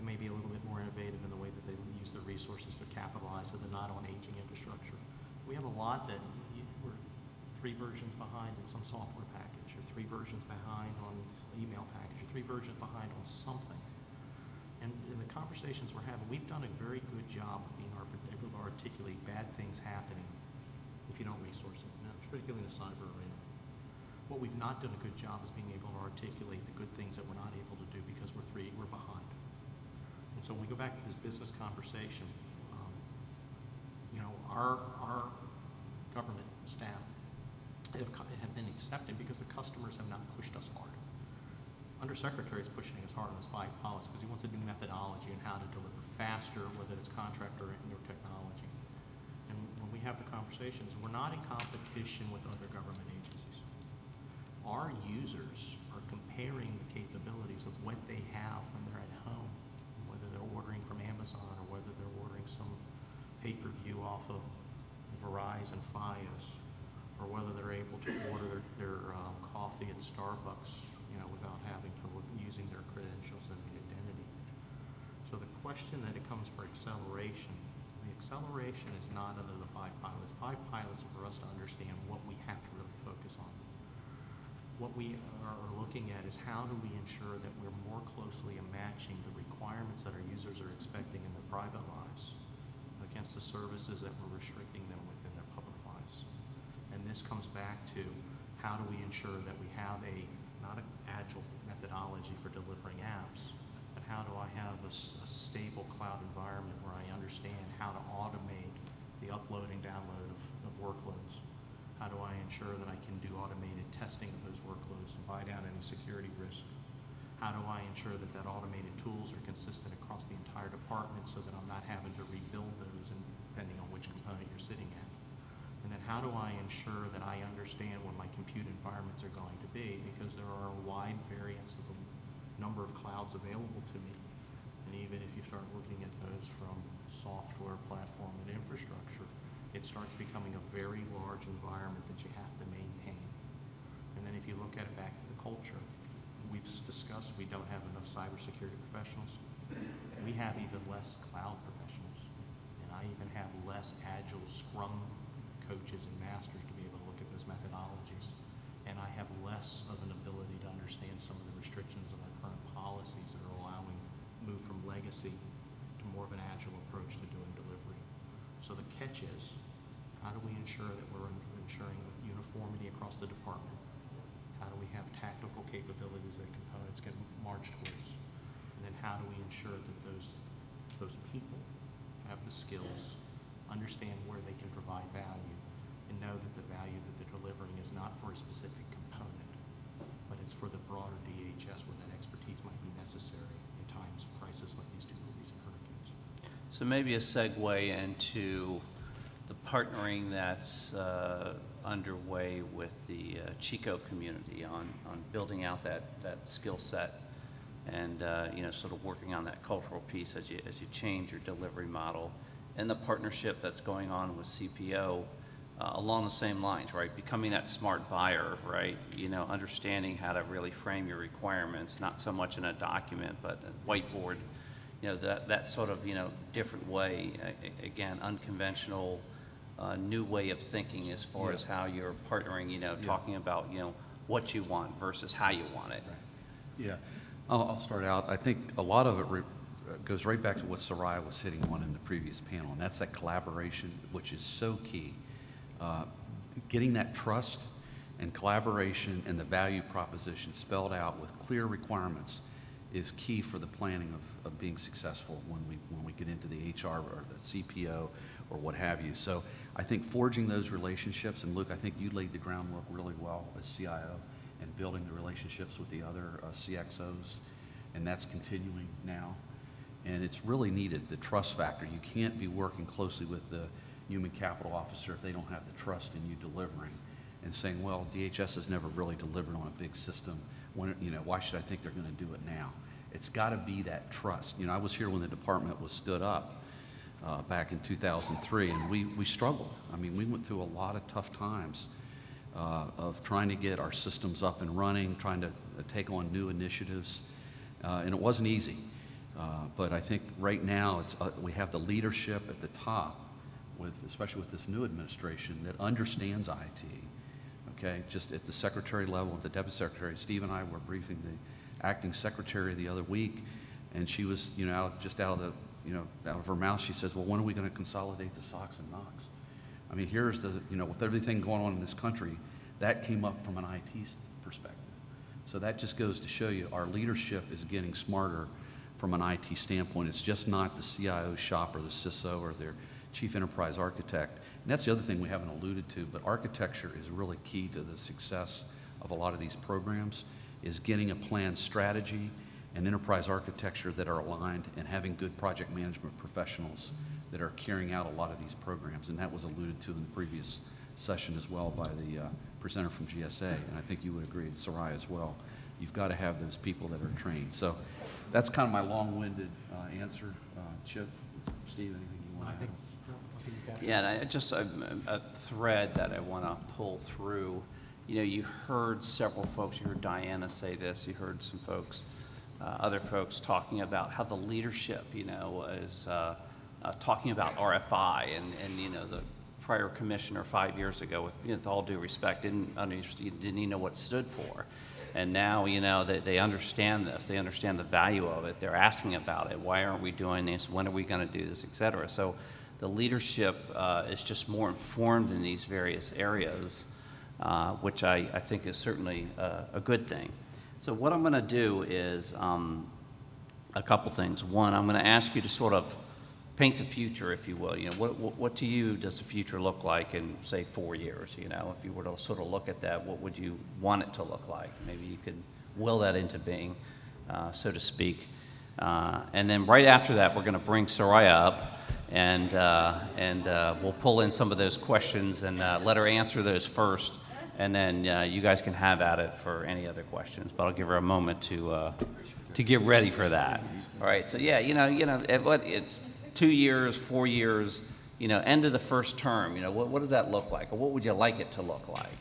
They may be a little bit more innovative in the way that they use their resources to capitalize so they're not on aging infrastructure. We have a lot that we're 3 versions behind in some software package, or 3 versions behind on email package, or 3 versions behind on something. And in the conversations we're having, we've done a very good job of being able to articulate bad things happening if you don't resource it, particularly in the cyber arena. What we've not done a good job is being able to articulate the good things that we're not able to do because we're behind. And so when we go back to this business conversation, our government staff have been accepting because the customers have not pushed us hard. Undersecretary is pushing us hard on his 5 pilots because he wants a new methodology and how to deliver faster, whether it's contract or new technology. And when we have the conversations, we're not in competition with other government agencies. Our users are comparing the capabilities of what they have when they're at home, whether they're ordering from Amazon or whether they're ordering some pay-per-view off of Verizon Fios, or whether they're able to order their coffee at Starbucks, without having to using their credentials and the identity. So the question that it comes for acceleration, the acceleration is not under the 5 pilots. 5 pilots are for us to understand what we have to really focus on. What we are looking at is how do we ensure that we're more closely matching the requirements that our users are expecting in their private lives against the services that we're restricting them within their public lives. And this comes back to how do we ensure that we have not an agile methodology for delivering apps, but how do I have a stable cloud environment where I understand how to automate the upload and download of workloads? How do I ensure that I can do automated testing of those workloads and buy down any security risk? How do I ensure that automated tools are consistent across the entire department so that I'm not having to rebuild those depending on which component you're sitting at? And then how do I ensure that I understand what my compute environments are going to be, because there are a wide variance of the number of clouds available to me. And even if you start looking at those from software, platform, and infrastructure, it starts becoming a very large environment that you have to maintain. And then if you look at it back to the culture, we've discussed we don't have enough cybersecurity professionals. We have even less cloud professionals. And I even have less agile Scrum coaches and masters to be able to look at those methodologies. And I have less of an ability to understand some of the restrictions of our current policies that are allowing move from legacy to more of an agile approach to doing delivery. So the catch is, how do we ensure that we're ensuring uniformity across the department? How do we have tactical capabilities that components can march towards? And then how do we ensure that those people have the skills, understand where they can provide value, and know that the value that they're delivering is not for a specific component, but it's for the broader DHS where that expertise might be necessary in times of crisis like these two recent hurricanes. So maybe a segue into the partnering that's underway with the CIO community on building out that skill set and sort of working on that cultural piece as you change your delivery model, and the partnership that's going on with CPO along the same lines, right? Becoming that smart buyer, right? Understanding how to really frame your requirements, not so much in a document, but a whiteboard. That sort of different way, again, unconventional, new way of thinking as far as how you're partnering. Talking about what you want versus how you want it. Right. Yeah. I'll start out. I think a lot of it goes right back to what Soraya was hitting on in the previous panel, and that's that collaboration, which is so key. Getting that trust and collaboration and the value proposition spelled out with clear requirements is key for the planning of being successful when we get into the HR or the CPO or what have you. So I think forging those relationships, and Luke, I think you laid the groundwork really well as CIO and building the relationships with the other CXOs, and that's continuing now. And it's really needed, the trust factor. You can't be working closely with the human capital officer if they don't have the trust in you delivering and saying, well, DHS has never really delivered on a big system. Why should I think they're going to do it now? It's got to be that trust. I was here when the department was stood up back in 2003, and we struggled. I mean, we went through a lot of tough times of trying to get our systems up and running, trying to take on new initiatives, and it wasn't easy. But I think right now we have the leadership at the top, especially with this new administration, that understands IT. Okay, just at the secretary level, at the deputy secretary. Steve and I were briefing the acting secretary the other week, and she was, out of her mouth, she says, well, when are we going to consolidate the SOX and NOx? I mean, here's with everything going on in this country, that came up from an IT perspective. So that just goes to show you our leadership is getting smarter from an IT standpoint. It's just not the CIO shop or the CISO or their chief enterprise architect. And that's the other thing we haven't alluded to, but architecture is really key to the success of a lot of these programs, is getting a planned strategy and enterprise architecture that are aligned and having good project management professionals that are carrying out a lot of these programs. And that was alluded to in the previous session as well by the presenter from GSA, and I think you would agree, Soraya as well. You've got to have those people that are trained. So that's kind of my long-winded answer. Chip, Steve, anything you want to add? Yeah, and just a thread that I want to pull through. You heard several folks, you heard Diana say this, you heard some folks, other folks talking about how the leadership, is talking about RFI and the prior commissioner 5 years ago, with all due respect, didn't even know what it stood for. And now, they understand this. They understand the value of it. They're asking about it. Why aren't we doing this? When are we going to do this, et cetera? So the leadership is just more informed in these various areas, which I think is certainly a good thing. So what I'm going to do is a couple things. One, I'm going to ask you to sort of paint the future, if you will. What to you does the future look like in, say, 4 years? If you were to sort of look at that, what would you want it to look like? Maybe you could will that into being, so to speak. And then right after that, we're going to bring Soraya up, and we'll pull in some of those questions and let her answer those first, and then you guys can have at it for any other questions. But I'll give her a moment to get ready for that. All right. So yeah, it's 2 years, 4 years, end of the first term. What does that look like, or what would you like it to look like?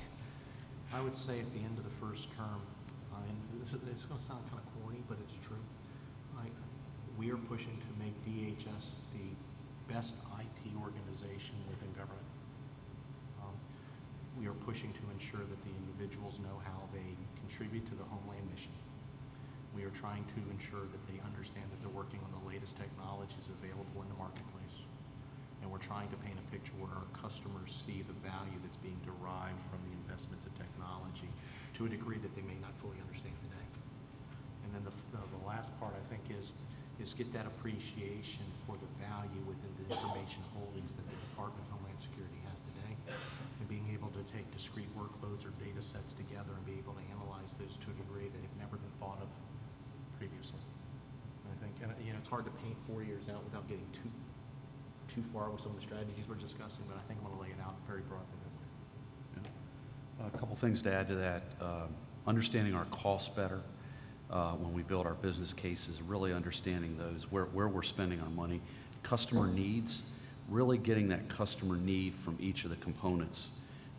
I would say at the end of the first term, and it's going to sound kind of corny, but it's true. We are pushing to make DHS the best IT organization within government. We are pushing to ensure that the individuals know how they contribute to the homeland mission. We are trying to ensure that they understand that they're working on the latest technologies available in the marketplace. And we're trying to paint a picture where our customers see the value that's being derived from the investments in technology to a degree that they may not fully understand today. And then the last part, I think, is get that appreciation for the value within the information holdings that the Department of Homeland Security has today, and being able to take discrete workloads or data sets together and be able to analyze those to a degree that have never been thought of previously. I think, and it's hard to paint 4 years out without getting too far with some of the strategies we're discussing, but I think I'm going to lay it out very broadly. A couple things to add to that. Understanding our costs better when we build our business cases, really understanding those, where we're spending our money. Customer needs, really getting that customer need from each of the components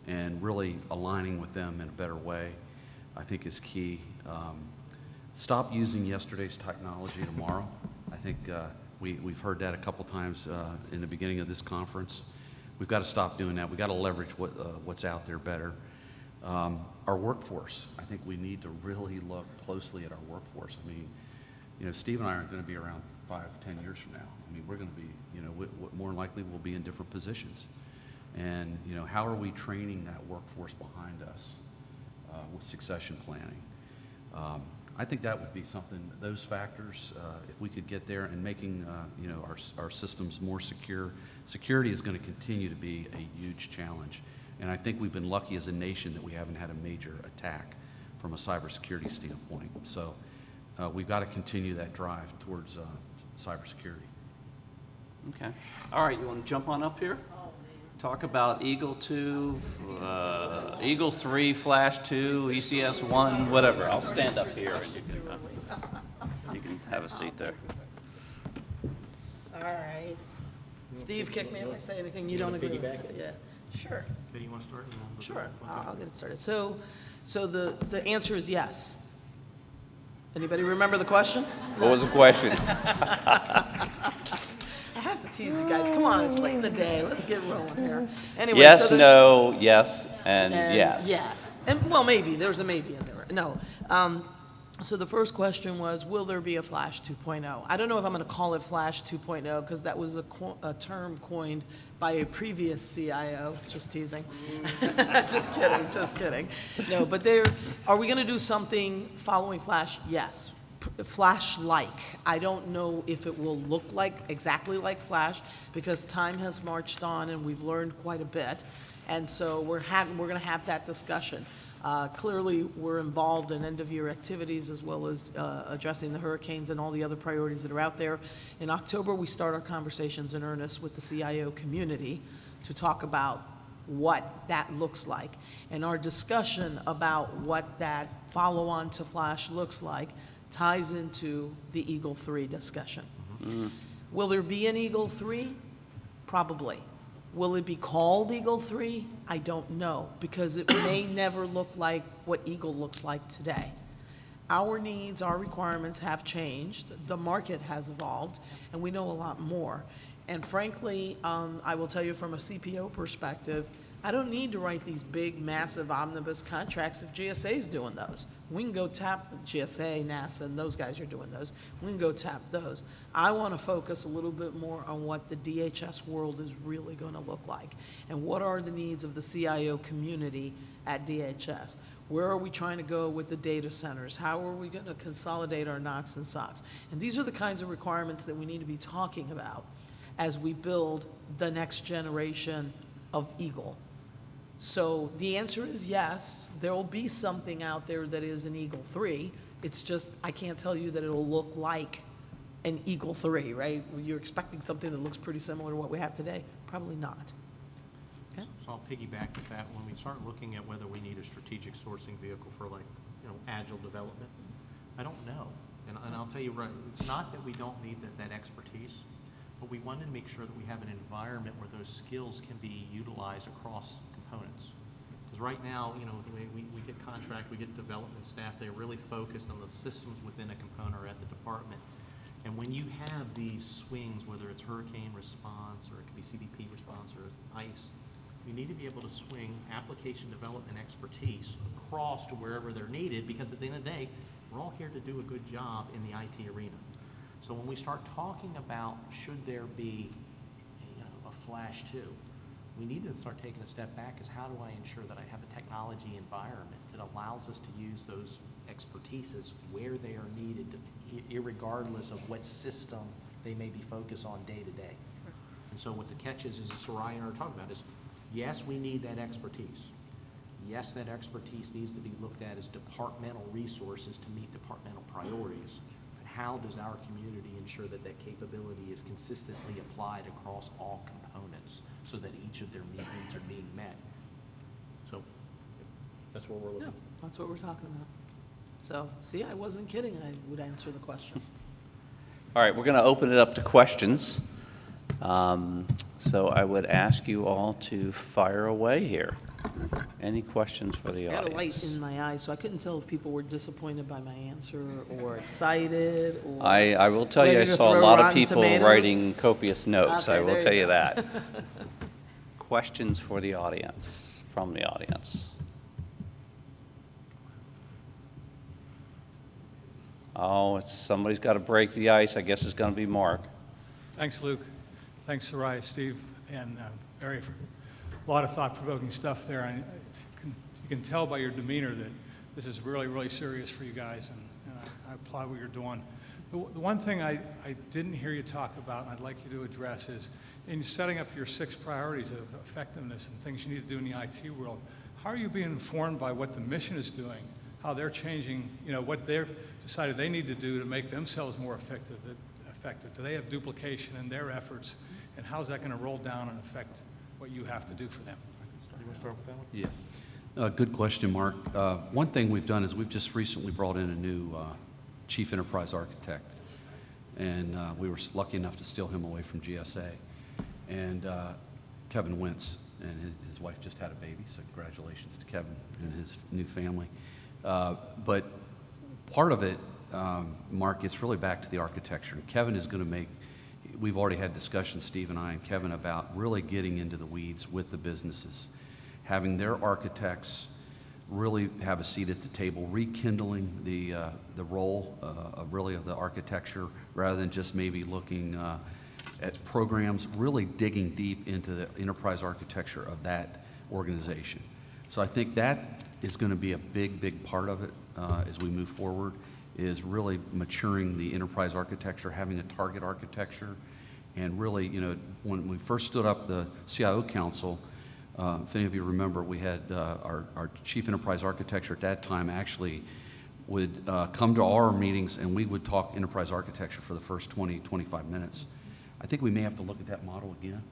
and really aligning with them in a better way, I think is key. Stop using yesterday's technology tomorrow. I think we've heard that a couple times in the beginning of this conference. We've got to stop doing that. We've got to leverage what's out there better. Our workforce, I think we need to really look closely at our workforce. I mean, Steve and I aren't going to be around 5, 10 years from now. I mean, we're going to be, more than likely we'll be in different positions. And, how are we training that workforce behind us with succession planning? I think that would be something, those factors, if we could get there and making, our systems more secure. Security is going to continue to be a huge challenge. And I think we've been lucky as a nation that we haven't had a major attack from a cybersecurity standpoint. So we've got to continue that drive towards cybersecurity. Okay. All right, you want to jump on up here? Talk about Eagle 2, Eagle 3, Flash 2, ECS 1, whatever. I'll stand up here and you can have a seat there. All right. Steve, kick me if I say anything you don't agree with. Yeah, sure. Betty, you want to start? Sure, I'll get it started. So the answer is yes. Anybody remember the question? What was the question? I have to tease you guys. Come on, it's late in the day. Let's get rolling here. Anyway, Yes, so no, yes, and and yes. Yes. And, well, maybe. There's a maybe in there. No. So the first question was, will there be a Flash 2.0? I don't know if I'm going to call it Flash 2.0 because that was a term coined by a previous CIO. Just teasing. Just kidding. No, but are we going to do something following Flash? Yes. Flash-like. I don't know if it will look exactly like Flash because time has marched on and we've learned quite a bit. And so we're going to have that discussion. Clearly, we're involved in end-of-year activities as well as addressing the hurricanes and all the other priorities that are out there. In October, we start our conversations in earnest with the CIO community to talk about what that looks like. And our discussion about what that follow-on to Flash looks like ties into the Eagle 3 discussion. Mm-hmm. Will there be an Eagle 3? Probably. Will it be called Eagle 3? I don't know, because it may never look like what Eagle looks like today. Our needs, our requirements have changed, the market has evolved, and we know a lot more. And frankly, I will tell you from a CPO perspective, I don't need to write these big, massive omnibus contracts if GSA is doing those. We can go tap GSA, NASA, and those guys are doing those. We can go tap those. I want to focus a little bit more on what the DHS world is really going to look like and what are the needs of the CIO community at DHS. Where are we trying to go with the data centers? How are we going to consolidate our NOCs and SOCs? And these are the kinds of requirements that we need to be talking about as we build the next generation of Eagle. So the answer is yes, there will be something out there that is an Eagle 3. It's just, I can't tell you that it'll look like an Eagle 3, right? You're expecting something that looks pretty similar to what we have today? Probably not. Okay? So I'll piggyback with that. When we start looking at whether we need a strategic sourcing vehicle for agile development, I don't know. And I'll tell you right, it's not that we don't need that expertise, but we wanted to make sure that we have an environment where those skills can be utilized across components. Because right now, the way we get contract, we get development staff, they're really focused on the systems within a component or at the department. And when you have these swings, whether it's hurricane response or it could be CDP response or ICE, you need to be able to swing application development expertise across to wherever they're needed, because at the end of the day, we're all here to do a good job in the IT arena. So when we start talking about should there be a Flash 2, we need to start taking a step back as how do I ensure that I have a technology environment that allows us to use those expertises where they are needed, irregardless of what system they may be focused on day to day. And so what the catch is Soraya and I are talking about is Yes, we need that expertise. Yes, that expertise needs to be looked at as departmental resources to meet departmental priorities. But how does our community ensure that that capability is consistently applied across all components so that each of their needs are being met? So that's what we're Yeah, looking. that's what we're talking about. So, see, I wasn't kidding, I would answer the question. All right, we're going to open it up to questions. So I would ask you all to fire away here. Any questions for the I had a audience? light in my eye, so I couldn't tell if people were disappointed by my answer or excited or. I will tell you, I ready to saw a throw lot of Rotten people Tomatoes. writing copious notes, I Okay, will there tell you you go. that. Questions for the audience, from the audience? Oh, somebody's got to break the ice. I guess it's going to be Mark. Thanks, Luke. Thanks, Soraya, Steve, and Barry, for a lot of thought-provoking stuff there. You can tell by your demeanor that this is really, really serious for you guys, and I applaud what you're doing. The one thing I didn't hear you talk about, and I'd like you to address, is in setting up your 6 priorities of effectiveness and things you need to do in the IT world, how are you being informed by what the mission is doing, how they're changing, what they've decided they need to do to make themselves more effective? Do they have duplication in their efforts, and how's that going to roll down and affect what you have to do for them? You want to start with that one? Yeah. Good question, Mark. One thing we've done is we've just recently brought in a new chief enterprise architect, and we were lucky enough to steal him away from GSA. And Kevin Wentz, and his wife just had a baby, so congratulations to Kevin and his new family. But part of it, Mark, gets really back to the architecture. And Kevin is going to make, we've already had discussions, Steve and I and Kevin, about really getting into the weeds with the businesses, having their architects really have a seat at the table, rekindling the role of the architecture, rather than just maybe looking at programs, really digging deep into the enterprise architecture of that organization. So I think that is going to be a big, big part of it as we move forward, is really maturing the enterprise architecture, having a target architecture, and really, when we first stood up the CIO Council, if any of you remember, we had our chief enterprise architecture at that time actually would come to our meetings, and we would talk enterprise architecture for the first 20, 25 minutes. I think we may have to look at that model again,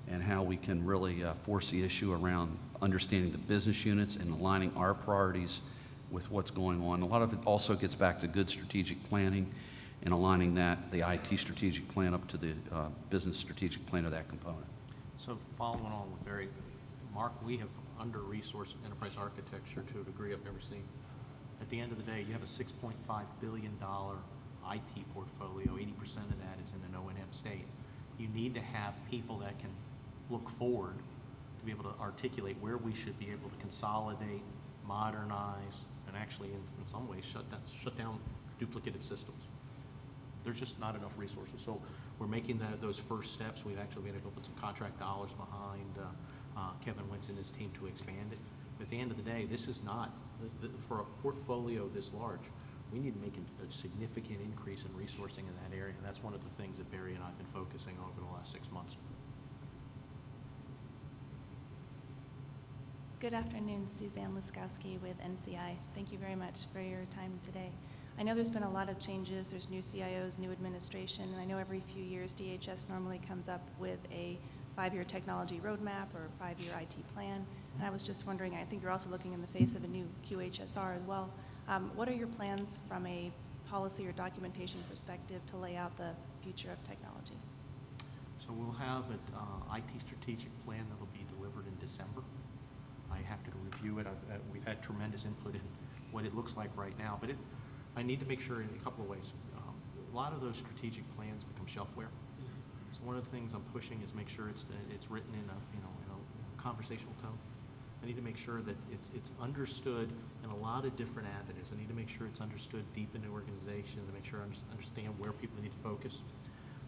and how we can really force the issue around understanding the business units and aligning our priorities with what's going on. A lot of it also gets back to good strategic planning and aligning that, the IT strategic plan, up to the business strategic plan of that component. So following on with Barry, Mark, we have under-resourced enterprise architecture to a degree I've never seen. At the end of the day, you have a $6.5 billion IT portfolio. 80% of that is in an O&M state. You need to have people that can look forward to be able to articulate where we should be able to consolidate, modernize, and actually, in some ways, shut down duplicated systems. There's just not enough resources. So we're making those first steps. We've actually been able to put some contract dollars behind Kevin Wentz and his team to expand it. But at the end of the day, this is not, for a portfolio this large, we need to make a significant increase in resourcing in that area. And that's one of the things that Barry and I have been focusing on over the last 6 months. Good afternoon, Suzanne Laskowski with NCI. Thank you very much for your time today. I know there's been a lot of changes. There's new CIOs, new administration, and I know every few years DHS normally comes up with a 5-year technology roadmap or a 5-year IT plan. And I was just wondering, I think you're also looking in the face of a new QHSR as well. What are your plans from a policy or documentation perspective to lay out the future of technology? So we'll have an IT strategic plan that will be delivered in December. I have to review it. We've had tremendous input in what it looks like right now, but I need to make sure in a couple of ways. A lot of those strategic plans become shelfware. So one of the things I'm pushing is make sure it's written in a conversational tone. I need to make sure that it's understood in a lot of different avenues. I need to make sure it's understood deep in the organization, to make sure I understand where people need to focus.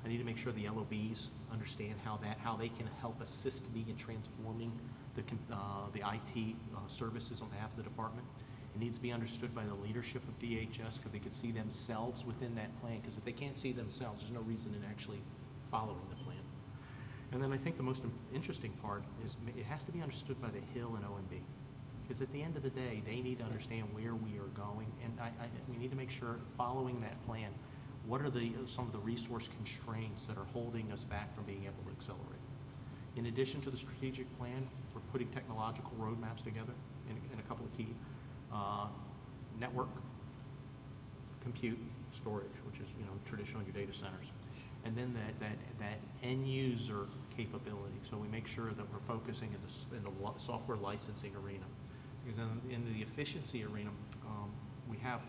I need to make sure the LOBs understand how they can help assist me in transforming the IT services on behalf of the department. It needs to be understood by the leadership of DHS, because they could see themselves within that plan, because if they can't see themselves, there's no reason in actually following the plan. And then I think the most interesting part is it has to be understood by the Hill and OMB. Because at the end of the day, they need to understand where we are going. And we need to make sure, following that plan, what are some of the resource constraints that are holding us back from being able to accelerate? In addition to the strategic plan, we're putting technological roadmaps together in a couple of key network, compute, storage, which is traditional in your data centers, and then that end user capability. So we make sure that we're focusing in the software licensing arena, because in the efficiency arena, we have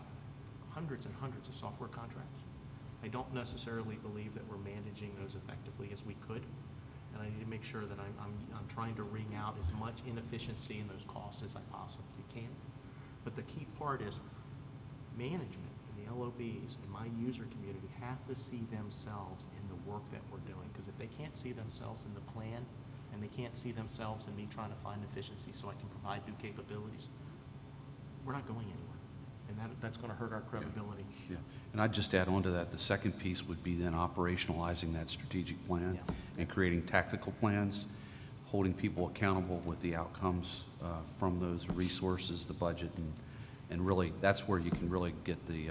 hundreds and hundreds of software contracts. I don't necessarily believe that we're managing those effectively as we could, and I need to make sure that I'm trying to wring out as much inefficiency in those costs as I possibly can. But the key part is management and the LOBs and my user community have to see themselves in the work that we're doing, because if they can't see themselves in the plan and they can't see themselves in me trying to find efficiency so I can provide new capabilities, we're not going anywhere. And that's going to hurt our credibility. Yeah, and I'd just add on to that, the second piece would be then operationalizing that strategic plan and creating tactical plans, holding people accountable with the outcomes from those resources, the budget, and really that's where you can really get the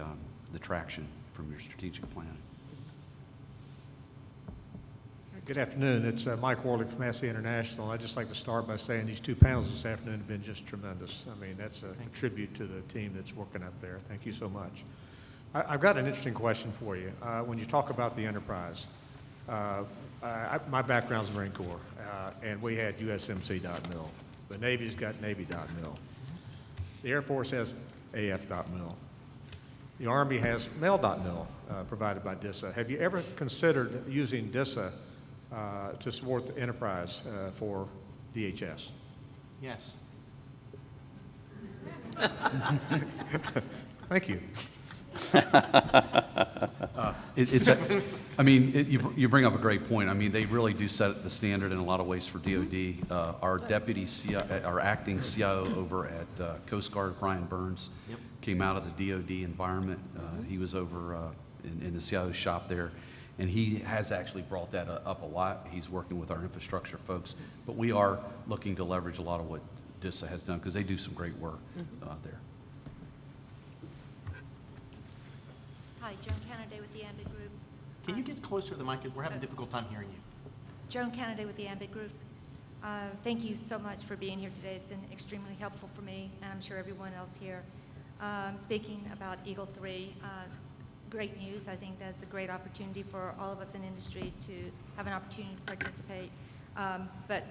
traction from your strategic plan. Good afternoon. It's Mike Warlick from AFC International. I'd just like to start by saying these two panels this afternoon have been just tremendous. I mean, that's a tribute to the team that's working up there. Thank you so much. I've got an interesting question for you. When you talk about the enterprise, my background's Marine Corps, and we had USMC.mil. The Navy's got Navy.mil. The Air Force has AF.mil. The Army has Mail.mil provided by DISA. Have you ever considered using DISA to support the enterprise for DHS? Yes. Thank you. You bring up a great point. I mean, they really do set the standard in a lot of ways for DOD. Our deputy CIO, our acting CIO over at Coast Guard, Brian Burns, came out of the DOD environment. He was over in the CIO shop there, and he has actually brought that up a lot. He's working with our infrastructure folks, but we are looking to leverage a lot of what DISA has done because they do some great work there. Hi, Joan Canaday with the Ambit Group. Can you get closer to the mic? We're having a difficult time hearing you. Joan Canaday with the Ambit Group. Thank you so much for being here today. It's been extremely helpful for me, and I'm sure everyone else here. Speaking about Eagle 3, great news. I think that's a great opportunity for all of us in industry to have an opportunity to participate. But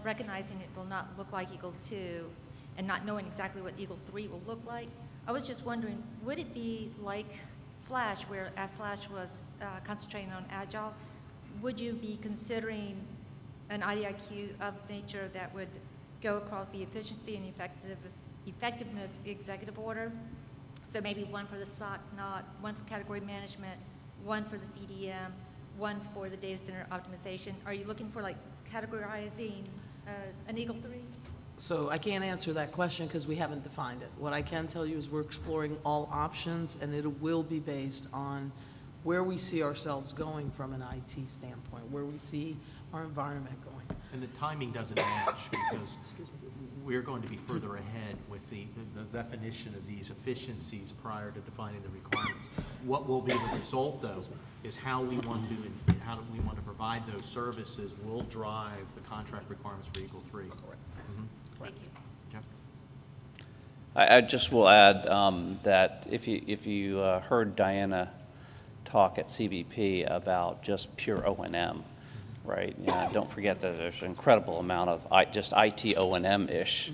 recognizing it will not look like Eagle 2 and not knowing exactly what Eagle 3 will look like, I was just wondering, would it be like Flash, where Flash was concentrating on Agile? Would you be considering an IDIQ of nature that would go across the efficiency and effectiveness executive order? So maybe one for the SOC, one for category management, one for the CDM, one for the data center optimization. Are you looking for like categorizing an Eagle 3? So I can't answer that question because we haven't defined it. What I can tell you is we're exploring all options, and it will be based on where we see ourselves going from an IT standpoint, where we see our environment going. And the timing doesn't match because we're going to be further ahead with the definition of these efficiencies prior to defining the requirements. What will be the result, though, is how we want to provide those services will drive the contract requirements for Eagle 3. Correct. Thank you. Jeff? I just will add that if you heard Diana talk at CBP about just pure O&M, right? You know, don't forget that there's an incredible amount of just IT O&M-ish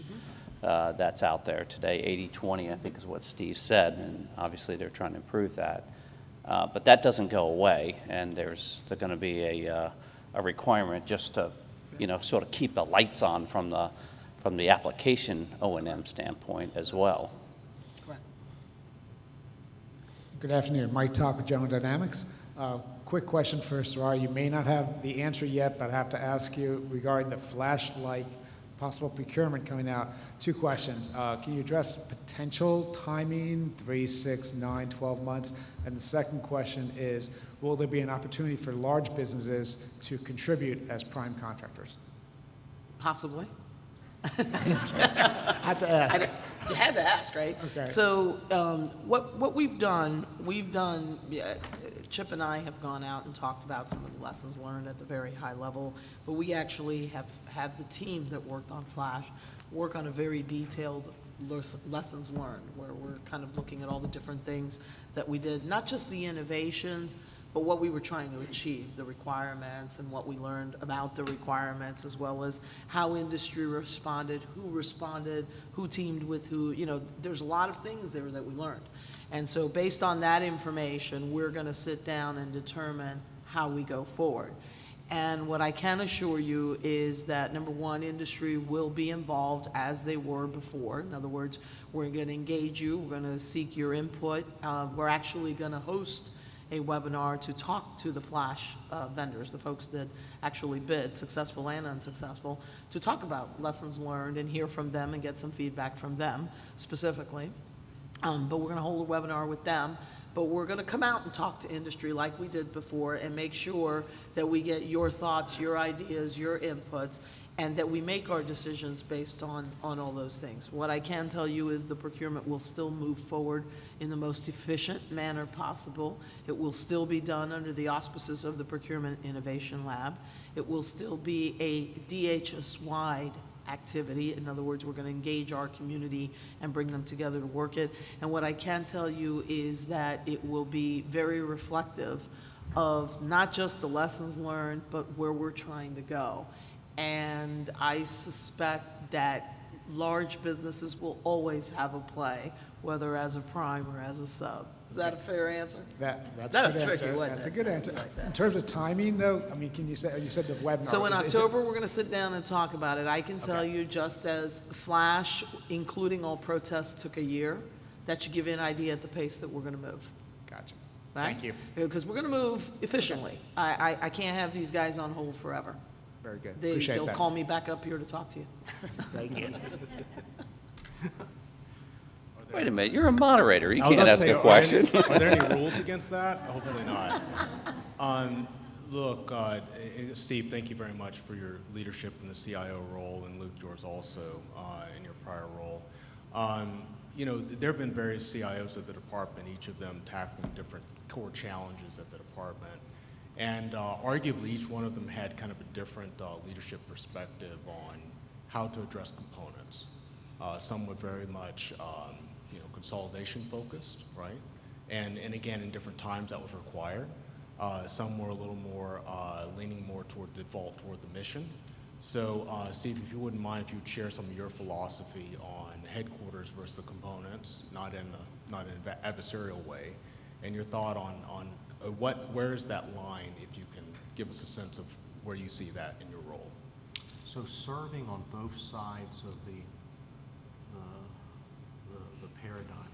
that's out there today. 80-20, I think, is what Steve said, and obviously they're trying to improve that. But that doesn't go away, and there's going to be a requirement just to, sort of keep the lights on from the application O&M standpoint as well. Correct. Good afternoon. Mike Top with General Dynamics. Quick question first, Sarai. You may not have the answer yet, but I have to ask you regarding the flashlight possible procurement coming out. Two questions. Can you address potential timing, 3, 6, 9, 12 months? And the second question is, will there be an opportunity for large businesses to contribute as prime contractors? Possibly. Had to ask. You had to ask, right? Okay. So what we've done, yeah, Chip and I have gone out and talked about some of the lessons learned at the very high level, but we actually have had the team that worked on Flash work on a very detailed lessons learned, where we're kind of looking at all the different things that we did, not just the innovations, but what we were trying to achieve, the requirements and what we learned about the requirements, as well as how industry responded, who teamed with who. You know, there's a lot of things there that we learned. And so based on that information, we're going to sit down and determine how we go forward. And what I can assure you is that, number one, industry will be involved as they were before. In other words, we're going to engage you, we're going to seek your input. We're actually going to host a webinar to talk to the Flash vendors, the folks that actually bid, successful and unsuccessful, to talk about lessons learned and hear from them and get some feedback from them specifically. But we're going to hold a webinar with them. But we're going to come out and talk to industry like we did before and make sure that we get your thoughts, your ideas, your inputs, and that we make our decisions based on all those things. What I can tell you is the procurement will still move forward in the most efficient manner possible. It will still be done under the auspices of the Procurement Innovation Lab. It will still be a DHS-wide activity. In other words, we're going to engage our community and bring them together to work it. And what I can tell you is that it will be very reflective of not just the lessons learned, but where we're trying to go. And I suspect that large businesses will always have a play, whether as a prime or as a sub. Is that a fair answer? That's That a was good tricky, answer. wasn't That's a it? good answer. In terms of timing, though, I mean, can you say, you said the webinar. So in is it- October, we're going to sit down and talk about it. I can tell you, just as Flash, including all protests, took a year, that should give you an idea at the pace that we're going to move. Gotcha. Right? Thank you. Because we're going to move efficiently. I can't have these guys on hold forever. Very good. Appreciate They'll that. call me back up here to talk to you. Thank you. Wait a minute, you're a moderator. You I was can't about ask to say, a question. Are there any rules against that? Hopefully not. Look, Steve, thank you very much for your leadership in the CIO role, and Luke, yours also in your prior role. You know, there have been various CIOs at the department, each of them tackling different core challenges at the department. And arguably, each one of them had kind of a different leadership perspective on how to address components. Some were very much you know, consolidation focused, right? And again, in different times that was required. Some were a little more leaning more toward default toward the mission. So Steve, if you wouldn't mind, if you would share some of your philosophy on headquarters versus the components, not in an adversarial way, and your thought on where is that line, if you can give us a sense of where you see that in your role. So serving on both sides of the paradigm.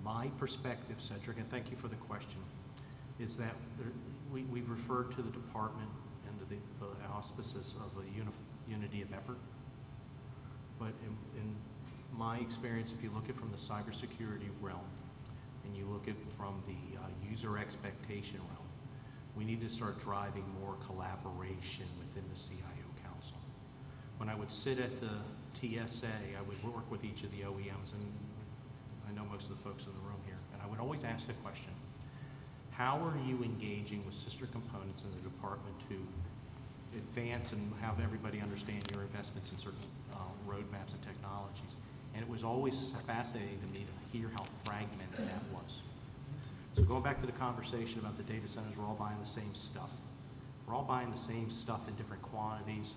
My perspective, Cedric, and thank you for the question, is that we refer to the department and to the auspices of a unity of effort. But in my experience, if you look at it from the cybersecurity realm, and you look at it from the user expectation realm, we need to start driving more collaboration within the CIO Council. When I would sit at the TSA, I would work with each of the OEMs, and I know most of the folks in the room here, and I would always ask the question, how are you engaging with sister components in the department to advance and have everybody understand your investments in certain roadmaps and technologies? And it was always fascinating to me to hear how fragmented that was. So going back to the conversation about the data centers, we're all buying the same stuff. We're all buying the same stuff in different quantities,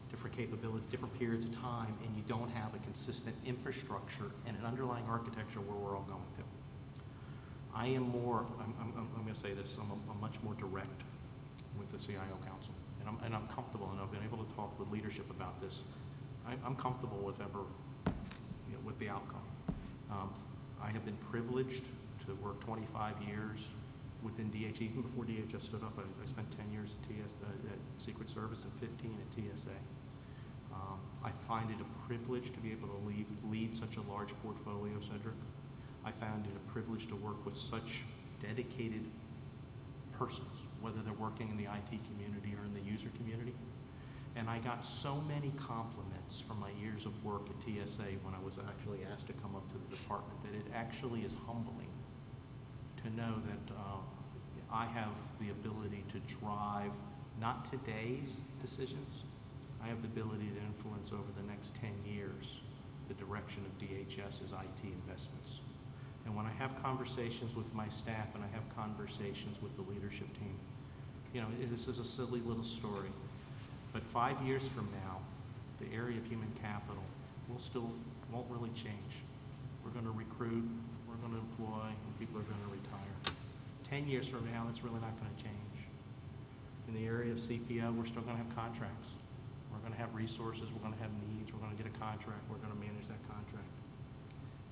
different capabilities, different periods of time, and you don't have a consistent infrastructure and an underlying architecture where we're all going to. I am more, I'm going to say this, I'm much more direct with the CIO Council, and I'm comfortable, and I've been able to talk with leadership about this. I'm comfortable with with the outcome. I have been privileged to work 25 years within DHS. Even before DHS stood up, I spent 10 years at Secret Service and 15 at TSA. I find it a privilege to be able to lead such a large portfolio, Cedric. I found it a privilege to work with such dedicated persons, whether they're working in the IT community or in the user community. And I got so many compliments from my years of work at TSA when I was actually asked to come up to the department that it actually is humbling to know that I have the ability to drive not today's decisions. I have the ability to influence over the next 10 years the direction of DHS's IT investments. And when I have conversations with my staff and I have conversations with the leadership team, you know, this is a silly little story, but 5 years from now, the area of human capital won't really change. We're going to recruit, we're going to employ, and people are going to retire. 10 years from now, it's really not going to change. In the area of CPO, we're still going to have contracts. We're going to have resources, we're going to have needs, we're going to get a contract, we're going to manage that contract.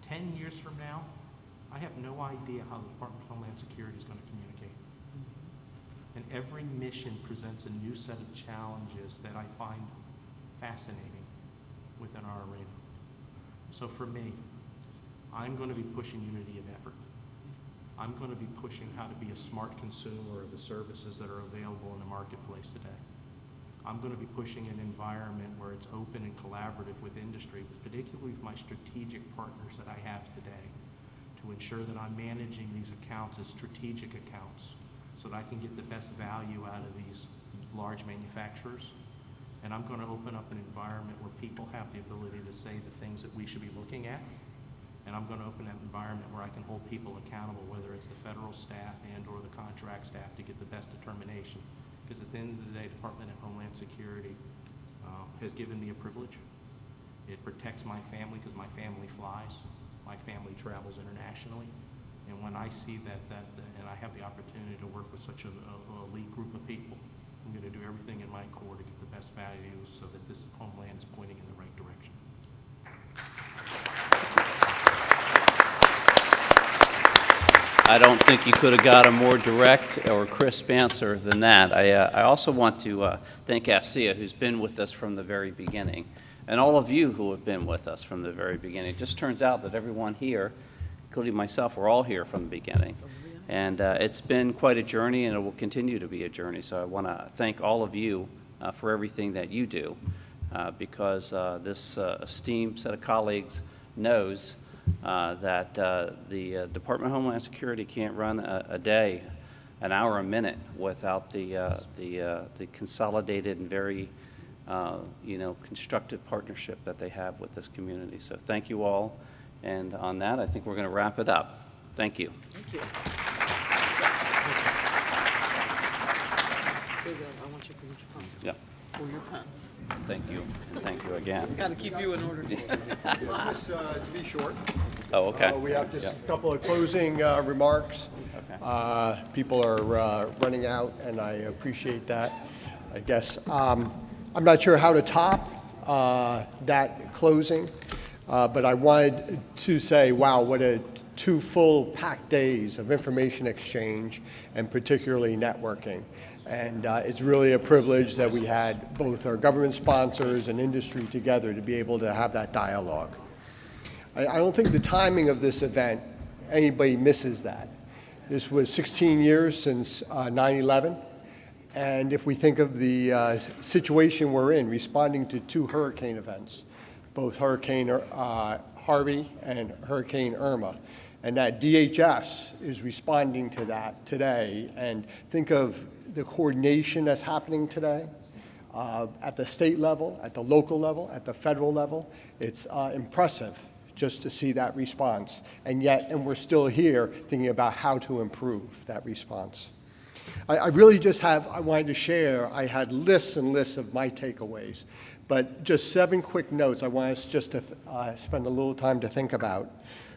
10 years from now, I have no idea how the Department of Homeland Security is going to communicate. And every mission presents a new set of challenges that I find fascinating within our arena. So for me, I'm going to be pushing unity of effort. I'm going to be pushing how to be a smart consumer of the services that are available in the marketplace today. I'm going to be pushing an environment where it's open and collaborative with industry, particularly with my strategic partners that I have today, to ensure that I'm managing these accounts as strategic accounts so that I can get the best value out of these large manufacturers. And I'm going to open up an environment where people have the ability to say the things that we should be looking at. And I'm going to open that environment where I can hold people accountable, whether it's the federal staff and or the contract staff, to get the best determination. Because at the end of the day, Department of Homeland Security has given me a privilege. It protects my family because my family flies. My family travels internationally. And when I see that and I have the opportunity to work with such an elite group of people, I'm going to do everything in my core to get the best value so that this homeland is pointing in the right direction. I don't think you could have got a more direct or crisp answer than that. I also want to thank AFCEA, who's been with us from the very beginning, and all of you who have been with us from the very beginning. It just turns out that everyone here, including myself, we're all here from the beginning. And it's been quite a journey, and it will continue to be a journey. So I want to thank all of you for everything that you do, because this esteemed set of colleagues knows that the Department of Homeland Security can't run a day, an hour, a minute without the consolidated and very constructive partnership that they have with this community. So thank you all. And on that, I think we're going to wrap it up. Thank you. Thank you. I want you to put your pen. Yeah. Or your pen. Thank you. And thank you again. Got to keep you in order. Just to be short. Oh, okay. We have just Yeah. a couple of closing remarks. Okay. People are running out, and I appreciate that. I guess I'm not sure how to top that closing, but I wanted to say, wow, what a 2 full packed days of information exchange and particularly networking. And it's really a privilege that we had both our government sponsors and industry together to be able to have that dialogue. I don't think the timing of this event, anybody misses that. This was 16 years since 9/11. And if we think of the situation we're in, responding to 2 hurricane events, both Hurricane Harvey and Hurricane Irma, and that DHS is responding to that today, and think of the coordination that's happening today at the state level, at the local level, at the federal level. It's impressive just to see that response, and we're still here thinking about how to improve that response. I really just I wanted to share, I had lists and lists of my takeaways, but just 7 quick notes I want us just to spend a little time to think about.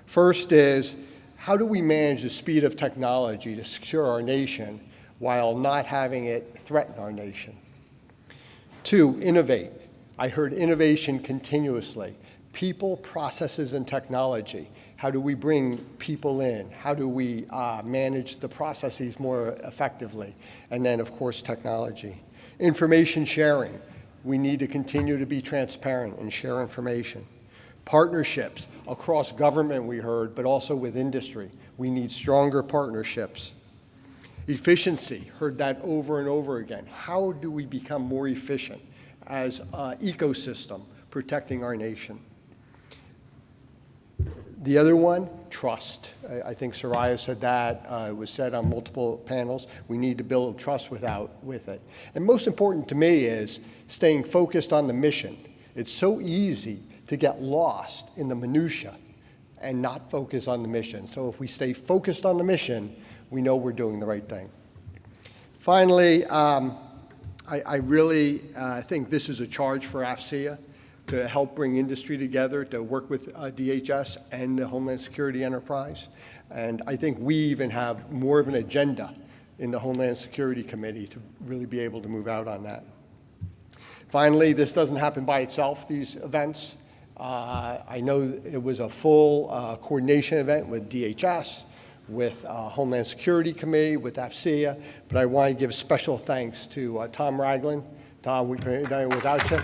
First is, how do we manage the speed of technology to secure our nation while not having it threaten our nation? 2, innovate. I heard innovation continuously. People, processes, and technology. How do we bring people in? How do we manage the processes more effectively? And then, of course, technology. Information sharing. We need to continue to be transparent and share information. Partnerships across government, we heard, but also with industry. We need stronger partnerships. Efficiency, heard that over and over again. How do we become more efficient as an ecosystem protecting our nation? The other one, trust. I think Soraya said that. It was said on multiple panels. We need to build trust with it. And most important to me is staying focused on the mission. It's so easy to get lost in the minutia and not focus on the mission. So if we stay focused on the mission, we know we're doing the right thing. Finally, I really think this is a charge for AFCEA to help bring industry together, to work with DHS and the Homeland Security enterprise. And I think we even have more of an agenda in the Homeland Security Committee to really be able to move out on that. Finally, this doesn't happen by itself, these events. I know it was a full coordination event with DHS, with Homeland Security Committee, with AFCEA, but I want to give special thanks to Tom Ragland. Tom, we couldn't have done it without you.